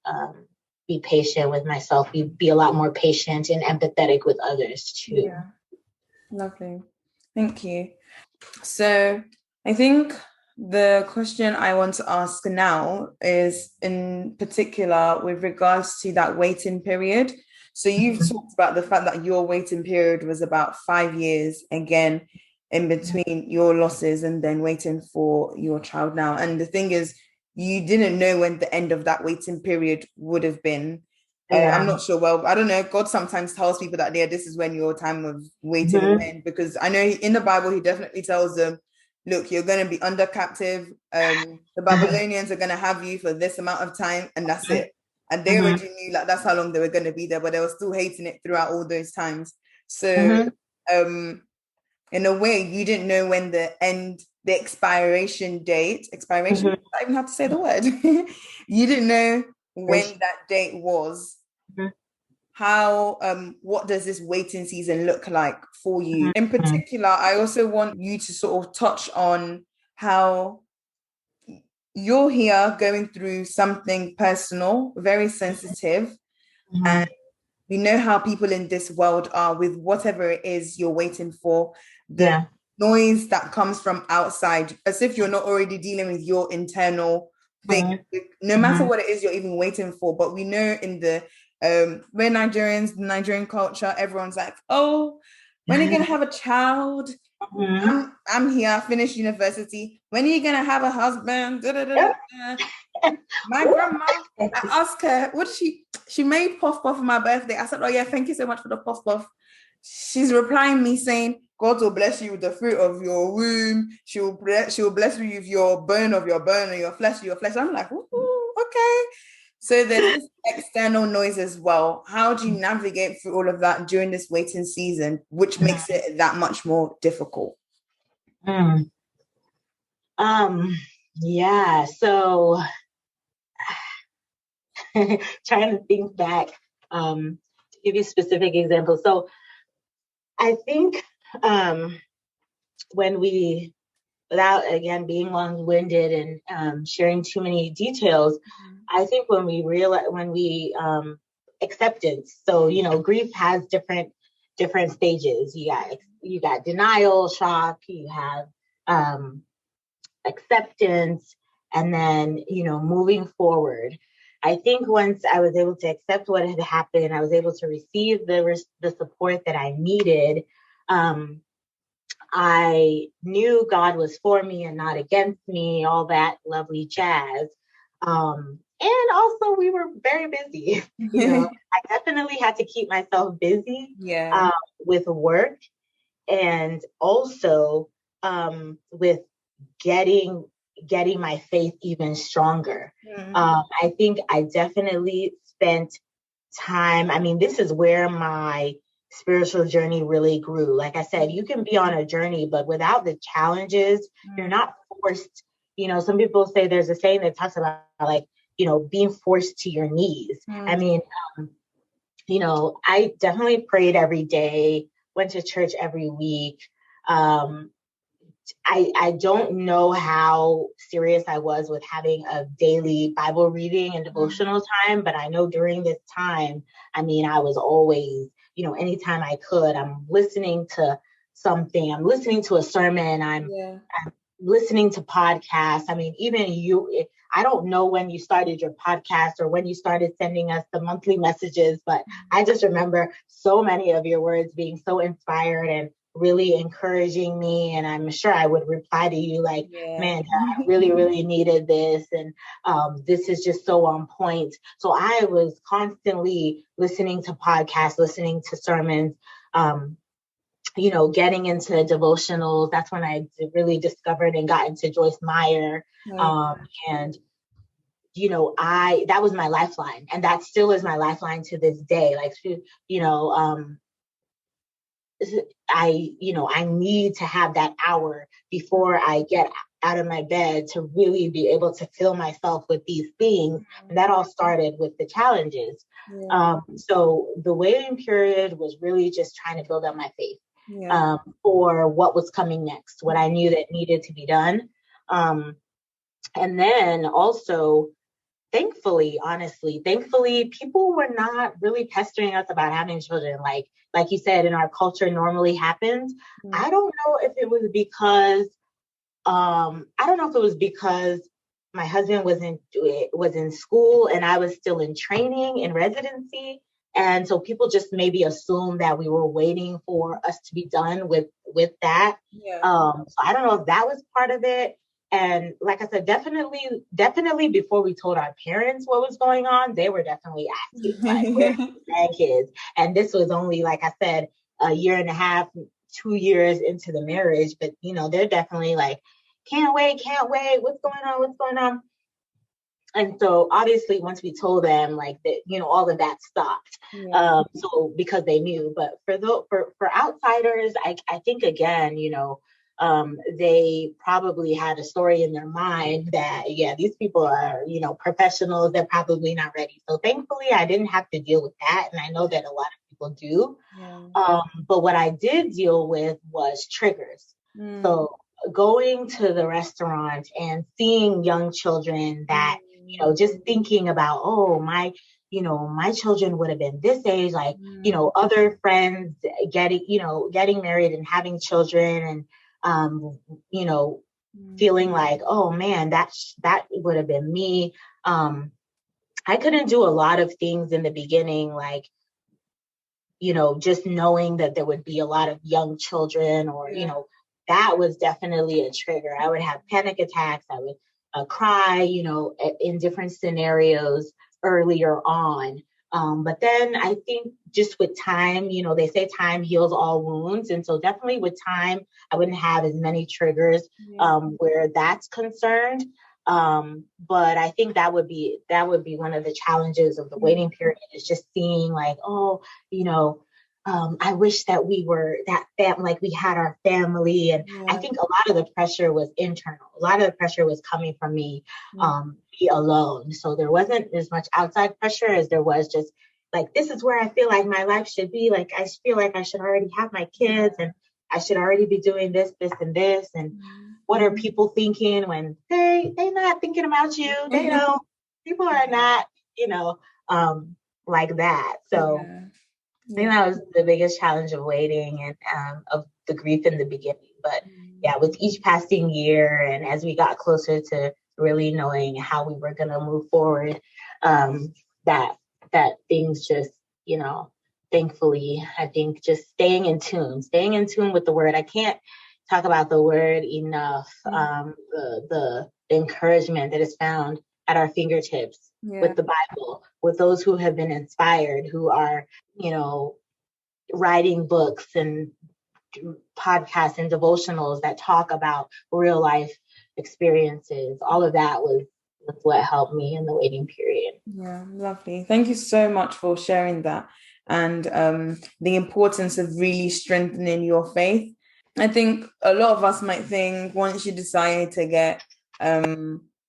be patient with myself, be a lot more patient and empathetic with others too. Yeah. Lovely. Thank you. So I think the question I want to ask now is in particular with regards to that waiting period. So you've talked about the fact that your waiting period was about 5 years, again, in between your losses and then waiting for your child now. And the thing is, you didn't know when the end of that waiting period would have been. I'm not sure. Well, I don't know. God sometimes tells people that, yeah, this is when your time of waiting will end, because I know in the Bible, he definitely tells them, look, you're going to be under captive. The Babylonians are going to have you for this amount of time, and that's it. And they already knew like that's how long they were going to be there, but they were still hating it throughout all those times. So, in a way, you didn't know when the expiration, I even have to say the word. You didn't know when that date was. How what does this waiting season look like for you in particular? I also want you to sort of touch on how you're here going through something personal, very sensitive, and we know how people in this world are with whatever it is you're waiting for, the noise that comes from outside, as if you're not already dealing with your internal thing, no matter what it is you're even waiting for. But we know in the we're Nigerians, Nigerian culture, everyone's like, oh, when are you gonna have a child? I'm here, I finished university. When are you gonna have a husband? My grandma, I asked her, what she made puff puff for my birthday. I said, oh yeah, thank you so much for the puff puff. She's replying me saying, God will bless you with the fruit of your womb. She will bless you with your bone of your bone and your flesh of your flesh. I'm like, ooh, okay. So there's this external noise as well. How do you navigate through all of that during this waiting season, which makes it that much more difficult? Yeah, so trying to think back, to give you specific examples. So I think when we, without again being long-winded and sharing too many details, I think when we realize, acceptance. So, you know, grief has different stages. You got denial, shock, you have acceptance, and then, you know, moving forward. I think once I was able to accept what had happened, I was able to receive the support that I needed. I knew God was for me and not against me, all that lovely jazz. And also we were very busy. You know, I definitely had to keep myself busy with work, and also with getting my faith even stronger. I think I definitely spent time. I mean, this is where my spiritual journey really grew. Like I said, you can be on a journey, but without the challenges, you're not forced. You know, some people say there's a saying that talks about, like, you know, being forced to your knees. I mean, you know, I definitely prayed every day, went to church every week. I don't know how serious I was with having a daily Bible reading and devotional time, but I know during this time, I mean, I was always, you know, anytime I could, I'm listening to something, I'm listening to a sermon, I'm listening to podcasts. I mean, even you, I don't know when you started your podcast or when you started sending us the monthly messages, but I just remember so many of your words being so inspired and really encouraging me. And I'm sure I would reply to you like, man, I really, really needed this. And this is just so on point. So I was constantly listening to podcasts, listening to sermons, you know, getting into devotionals. That's when I really discovered and got into Joyce Meyer. And, you know, that was my lifeline. And that still is my lifeline to this day. Like, you know, I need to have that hour before I get out of my bed to really be able to fill myself with these things. And that all started with the challenges. So the waiting period was really just trying to build up my faith for what was coming next, what I knew that needed to be done. And then also, thankfully, people were not really pestering us about having children. Like you said, in our culture normally happens. I don't know if it was because my husband was in school and I was still in training in residency. And so people just maybe assume that we were waiting for us to be done with that. Yeah. So I don't know if that was part of it. And like I said, definitely before we told our parents what was going on, they were definitely asking, like, where's the grandkids? And this was only, like I said, a year and a half, 2 years into the marriage. But, they're definitely like, can't wait, what's going on, what's going on? And so obviously once we told them, like, that, all of that stopped. Yeah. So because they knew. But for outsiders, I think, again, they probably had a story in their mind that, yeah, these people are, professionals, they're probably not ready. So thankfully I didn't have to deal with that. And I know that a lot of people do. Yeah. But what I did deal with was triggers. So going to the restaurant and seeing young children that, just thinking about, oh, my children would have been this age, like, other friends getting married and having children, and, feeling like, oh man, that would have been me. I couldn't do a lot of things in the beginning, like, just knowing that there would be a lot of young children, or, that was definitely a trigger. I would have panic attacks. I would cry, in different scenarios earlier on. But then I think just with time, they say time heals all wounds. And so definitely with time, I wouldn't have as many triggers where that's concerned. But I think that would be one of the challenges of the waiting period, is just seeing like, oh, I wish that we were that like we had our family. And I think a lot of the pressure was internal. A lot of the pressure was coming from me, be alone. So there wasn't as much outside pressure as there was just like, this is where I feel like my life should be. Like, I feel like I should already have my kids, and I should already be doing this, this, and this. And what are people thinking when they're not thinking about you? They know people are not, like that. So I think that was the biggest challenge of waiting, and of the grief in the beginning. But yeah, with each passing year, and as we got closer to really knowing how we were going to move forward, that things just, thankfully, I think just staying in tune with the word. I can't talk about the word enough. The encouragement that is found at our fingertips with the Bible, with those who have been inspired, who are, writing books and podcasts and devotionals that talk about real life experiences. All of that was what helped me in the waiting period. Yeah, lovely. Thank you so much for sharing that, and the importance of really strengthening your faith. I think a lot of us might think once you decide to get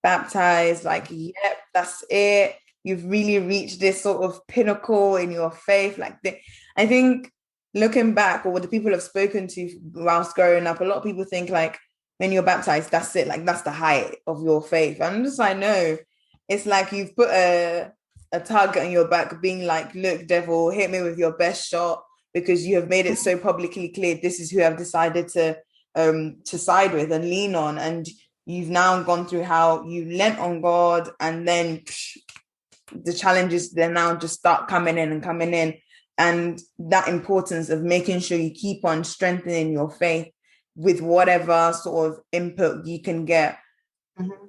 baptized, like, yep, that's it. You've really reached this sort of pinnacle in your faith. I think looking back, or what the people have spoken to whilst growing up, a lot of people think like when you're baptized, that's it. Like, that's the height of your faith. And I'm just like, no, it's like you've put a target on your back, being like, look, devil, hit me with your best shot, because you have made it so publicly clear this is who I've decided to side with and lean on. And you've now gone through how you lent on God, and then the challenges then now just start coming in. And that importance of making sure you keep on strengthening your faith with whatever sort of input you can get.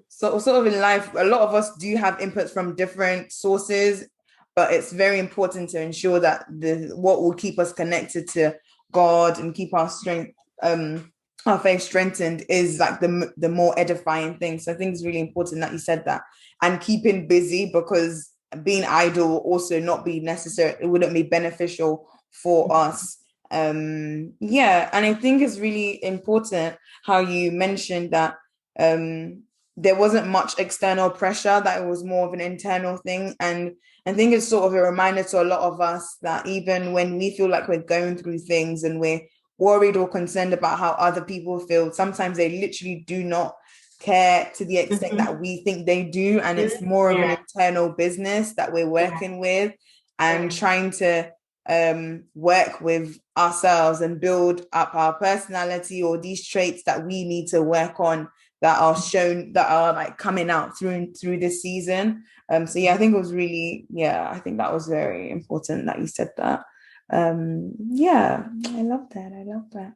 So sort of in life, a lot of us do have inputs from different sources, but it's very important to ensure that what will keep us connected to God and keep our strength, our faith strengthened, is like the more edifying thing. So I think it's really important that you said that. And keeping busy, because being idle will also not be necessary. It wouldn't be beneficial for us. And I think it's really important how you mentioned that there wasn't much external pressure, that it was more of an internal thing. And I think it's sort of a reminder to a lot of us that even when we feel like we're going through things and we're worried or concerned about how other people feel, sometimes they literally do not care to the extent that we think they do. And it's more of an internal business that we're working with and trying to work with ourselves and build up our personality, or these traits that we need to work on that are shown, that are like coming out through this season. So yeah, I think it was really, yeah, I think that was very important that you said that. Yeah, I love that. I love that.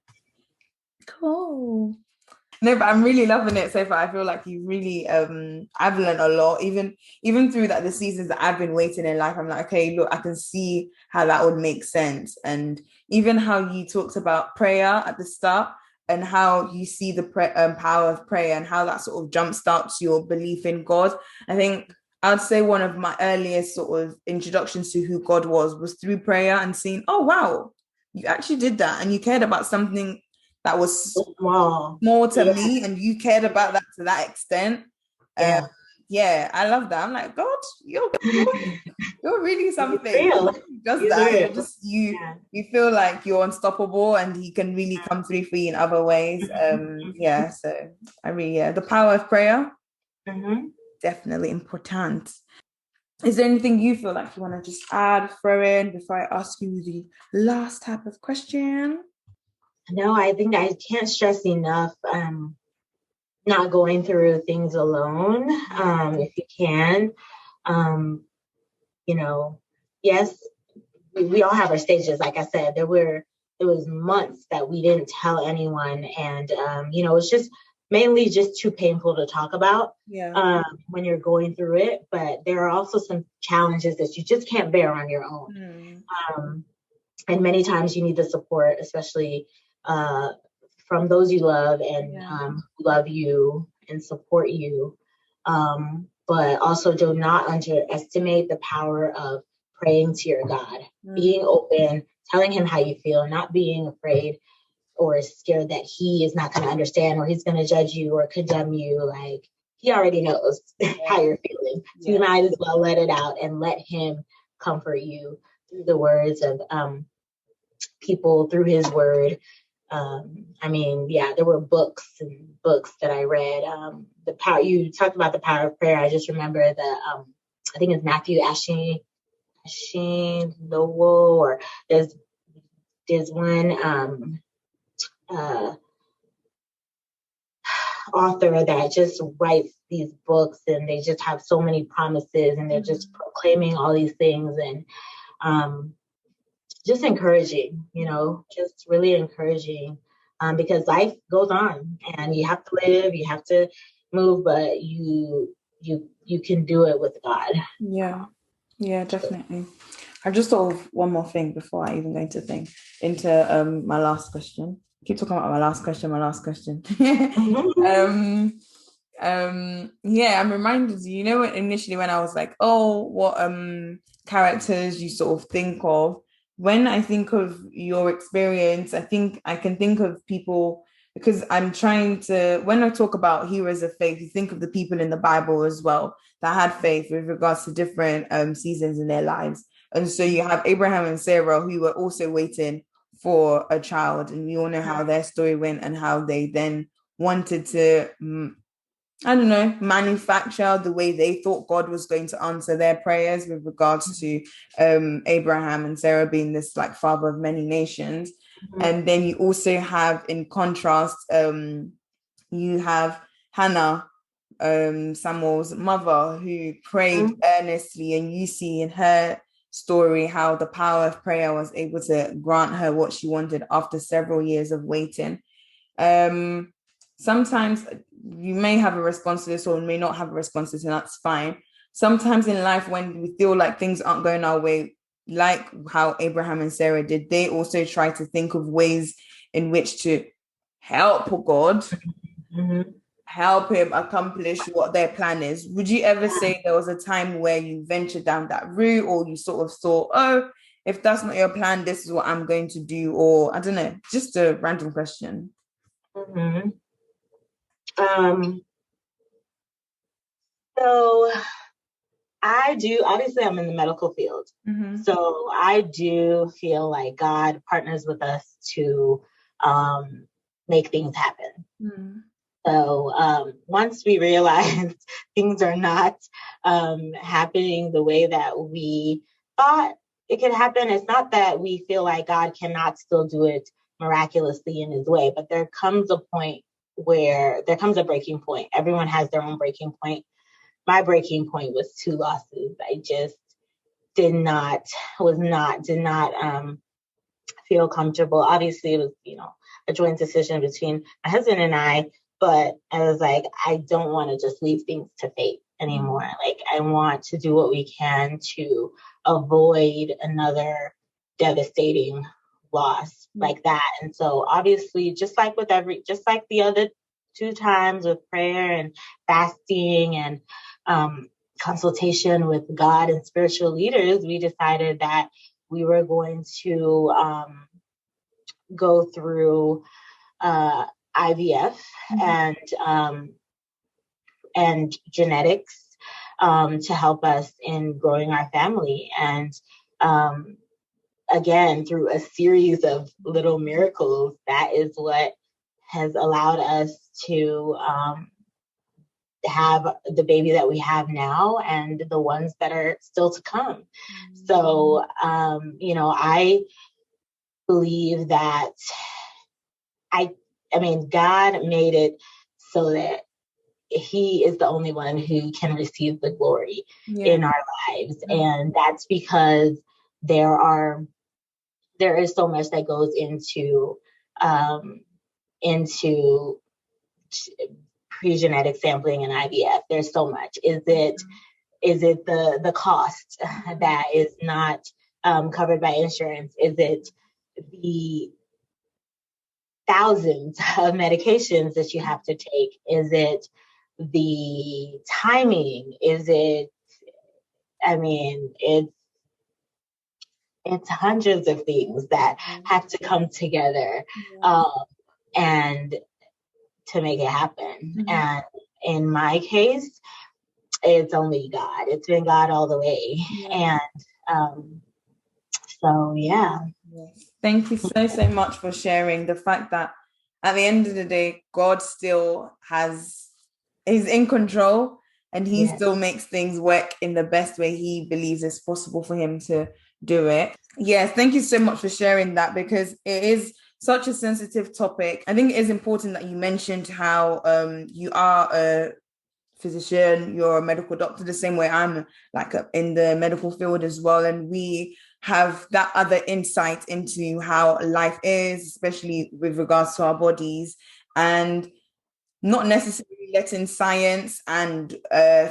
Cool. No, but I'm really loving it so far. I feel like you really I've learned a lot, even through that the seasons that I've been waiting in life. I'm like, okay, look, I can see how that would make sense. And even how you talked about prayer at the start and how you see the power of prayer and how that sort of jumpstarts your belief in God. I think I'd say one of my earliest sort of introductions to who God was through prayer and seeing, oh wow, you actually did that and you cared about something that was Small. more to me, and you cared about that to that extent. Yeah. Yeah, I love that. I'm like, God, you're really something. Real. Just He's that. You're real. just you Yeah. you feel like you're unstoppable and he can really come through for you in other ways. Yeah, so I really, yeah, the power of prayer, definitely important. Is there anything you feel like you want to just add, throw in before I ask you the last type of question? No, I think I can't stress enough not going through things alone. If you can, you know, yes, we all have our stages. Like I said, there was months that we didn't tell anyone, and it's just mainly just too painful to talk about when you're going through it. But there are also some challenges that you just can't bear on your own. And many times you need the support, especially from those you love and who love you and support you. But also do not underestimate the power of praying to your God, being open, telling him how you feel, not being afraid or scared that he is not going to understand or he's going to judge you or condemn you. Like, he already knows how you're feeling. So you might as well let it out and let him comfort you through the words of people, through his word. There were books and books that I read. The power, you talked about the power of prayer. I just remember I think it's Matthew Ashin Lowell, or there's one author that just writes these books, and they just have so many promises, and they're just proclaiming all these things, and just encouraging, just really encouraging, because life goes on, and you have to live, you have to move, but you can do it with God. Yeah, definitely. I just thought of one more thing before I even go into my last question. I keep talking about my last question. Yeah, I'm reminded, initially when I was like, oh, what characters you sort of think of. When I think of your experience, I think I can think of people, because I'm trying to, when I talk about heroes of faith, you think of the people in the Bible as well that had faith with regards to different seasons in their lives. And so you have Abraham and Sarah, who were also waiting for a child. And we all know how their story went and how they then wanted to, I don't know, manufacture the way they thought God was going to answer their prayers with regards to Abraham and Sarah being this like father of many nations. And then you also have, in contrast, you have Hannah, Samuel's mother, who prayed earnestly, and you see in her story how the power of prayer was able to grant her what she wanted after several years of waiting. Sometimes you may have a response to this or may not have a response to this, and that's fine. Sometimes in life, when we feel like things aren't going our way, like how Abraham and Sarah did, they also try to think of ways in which to help God, help him accomplish what their plan is. Would you ever say there was a time where you ventured down that route, or you sort of thought, oh, if that's not your plan, this is what I'm going to do? Or I don't know, just a random question. So I do, obviously I'm in the medical field. So I do feel like God partners with us to make things happen. So once we realize things are not happening the way that we thought it could happen, it's not that we feel like God cannot still do it miraculously in his way, but there comes a point where there comes a breaking point. Everyone has their own breaking point. My breaking point was 2 losses. I just did not feel comfortable. Obviously, it was, a joint decision between my husband and I, but I was like, I don't want to just leave things to fate anymore. Like, I want to do what we can to avoid another devastating loss like that. And so obviously, just like the other 2 times with prayer and fasting and consultation with God and spiritual leaders, we decided that we were going to go through IVF and genetics to help us in growing our family. And again, through a series of little miracles, that is what has allowed us to have the baby that we have now and the ones that are still to come. So, I believe that God made it so that he is the only one who can receive the glory in our lives. And that's because there is so much that goes into pre-genetic sampling and IVF. There's so much. Is it the cost that is not covered by insurance? Is it the thousands of medications that you have to take? Is it the timing? Is it, it's hundreds of things that have to come together and to make it happen. And in my case, it's only God. It's been God all the way. And so, yeah. Thank you so much for sharing the fact that at the end of the day, God still is in control, and he still makes things work in the best way he believes is possible for him to do it. Yes, thank you so much for sharing that, because it is such a sensitive topic. I think it is important that you mentioned how you are a physician, you're a medical doctor, the same way I'm in the medical field as well. And we have that other insight into how life is, especially with regards to our bodies, and not necessarily letting science and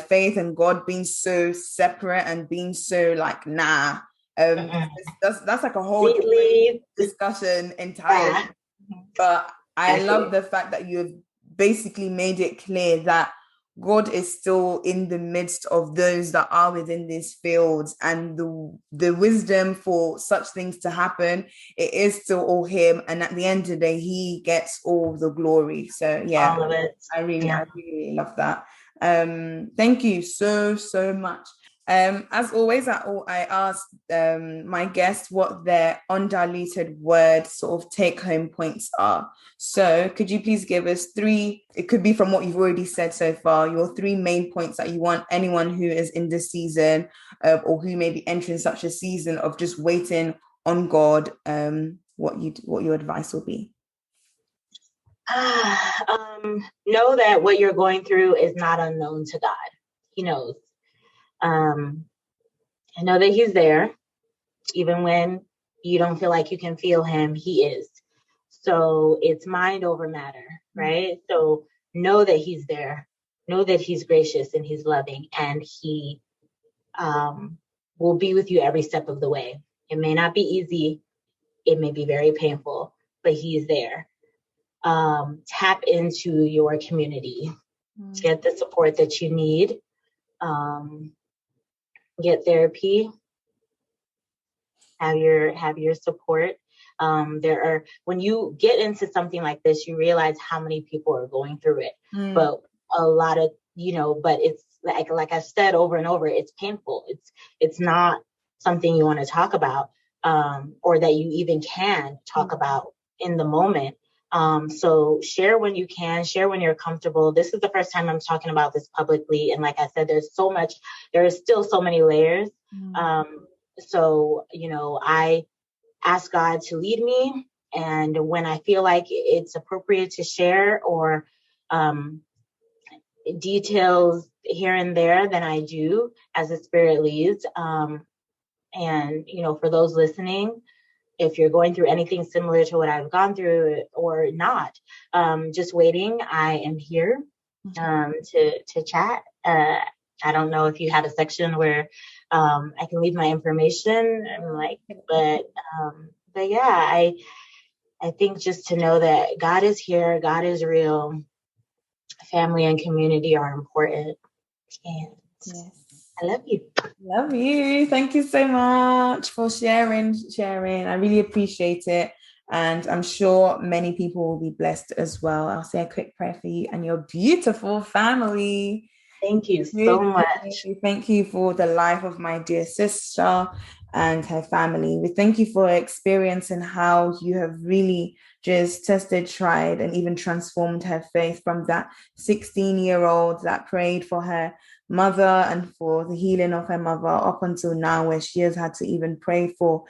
faith and God being so separate and being so nah. That's like a whole different discussion entirely. But I love the fact that you have basically made it clear that God is still in the midst of those that are within these fields, and the wisdom for such things to happen, it is still all him. And at the end of the day, he gets all the glory. So yeah, all of it. I really love that. Thank you so much. As always, I ask my guests what their undiluted word sort of take-home points are. So could you please give us 3, it could be from what you've already said so far, your 3 main points that you want anyone who is in this season or who may be entering such a season of just waiting on God, what your advice will be? Know that what you're going through is not unknown to God. He knows. I know that he's there. Even when you don't feel like you can feel him, he is. So it's mind over matter, right? So know that he's there. Know that he's gracious and he's loving, and he will be with you every step of the way. It may not be easy. It may be very painful, but he is there. Tap into your community. Get the support that you need. Get therapy. Have your support. When you get into something like this, you realize how many people are going through it. But a lot of, but it's like I said over and over, it's painful. It's not something you want to talk about, or that you even can talk about in the moment. So share when you can, share when you're comfortable. This is the first time I'm talking about this publicly. And like I said, there is still so many layers. So, I ask God to lead me. And when I feel like it's appropriate to share or details here and there than I do as the Spirit leads. And, for those listening, if you're going through anything similar to what I've gone through or not, just waiting. I am here to chat. I don't know if you have a section where I can leave my information. But yeah, I think just to know that God is here, God is real, family and community are important. And yes. I love you. Love you. Thank you so much for sharing. I really appreciate it. And I'm sure many people will be blessed as well. I'll say a quick prayer for you and your beautiful family. Thank you so much. Thank you for the life of my dear sister and her family. We thank you for experiencing how you have really just tested, tried, and even transformed her faith from that 16-year-old that prayed for her mother and for the healing of her mother up until now, where she has had to even pray for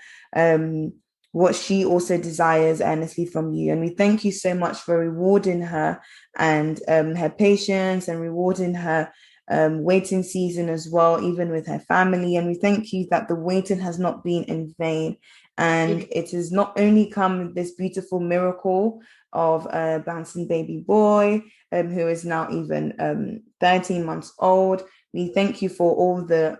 what she also desires earnestly from you. And we thank you so much for rewarding her and her patience, and rewarding her waiting season as well, even with her family. And we thank you that the waiting has not been in vain. And it has not only come with this beautiful miracle of a bouncing baby boy who is now even 13 months old. We thank you for all the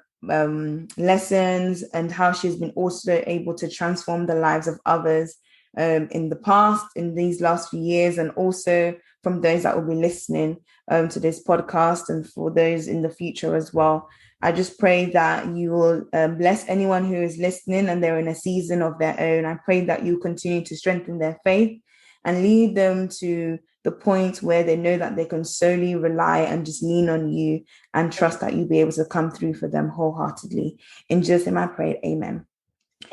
lessons and how she's been also able to transform the lives of others in the past, in these last few years, and also from those that will be listening to this podcast, and for those in the future as well. I just pray that you will bless anyone who is listening and they're in a season of their own. I pray that you continue to strengthen their faith and lead them to the point where they know that they can solely rely and just lean on you and trust that you'll be able to come through for them wholeheartedly. In Jesus' name I pray, amen.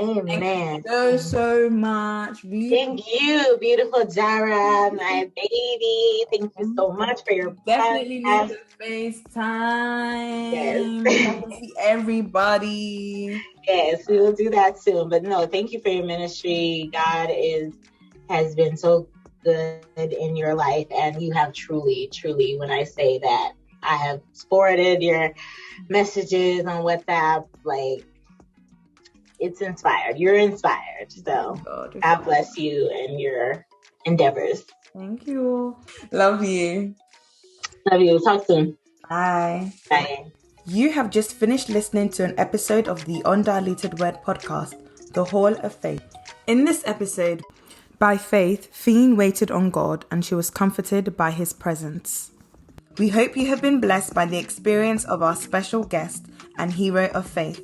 Amen. Thank you so much. Thank you, beautiful Dara, my baby. Thank you so much for your definitely need to FaceTime. Yes. I can see everybody. Yes, we will do that soon. But no, thank you for your ministry. God has been so good in your life, and you have truly, when I say that, I have forwarded your messages on WhatsApp, like, it's inspired. You're inspired. So God bless you and your endeavors. Thank you. Love you. Love you. Talk soon. Bye. Bye. You have just finished listening to an episode of the Undiluted Word podcast, The Hall of Faith. In this episode, by faith, Fiend waited on God and she was comforted by his presence. We hope you have been blessed by the experience of our special guest and hero of faith.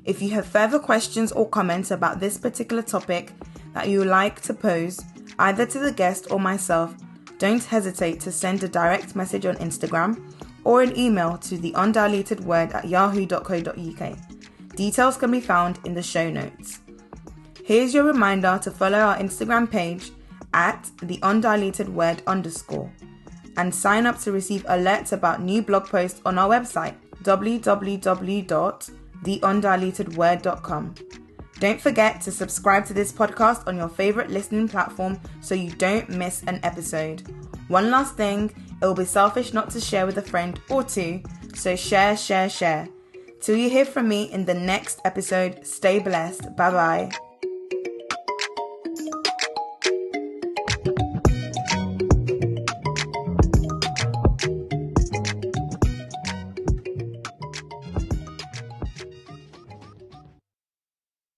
If you have further questions or comments about this particular topic that you would like to pose, either to the guest or myself, don't hesitate to send a direct message on Instagram or an email to theundilutedword@yahoo.co.uk. Details can be found in the show notes. Here's your reminder to follow our Instagram page @theundilutedword_ and sign up to receive alerts about new blog posts on our website, www.theundilutedword.com. Don't forget to subscribe to this podcast on your favorite listening platform so you don't miss an episode. One last thing, it will be selfish not to share with a friend or two, so share. Till you hear from me in the next episode, stay blessed. Bye bye.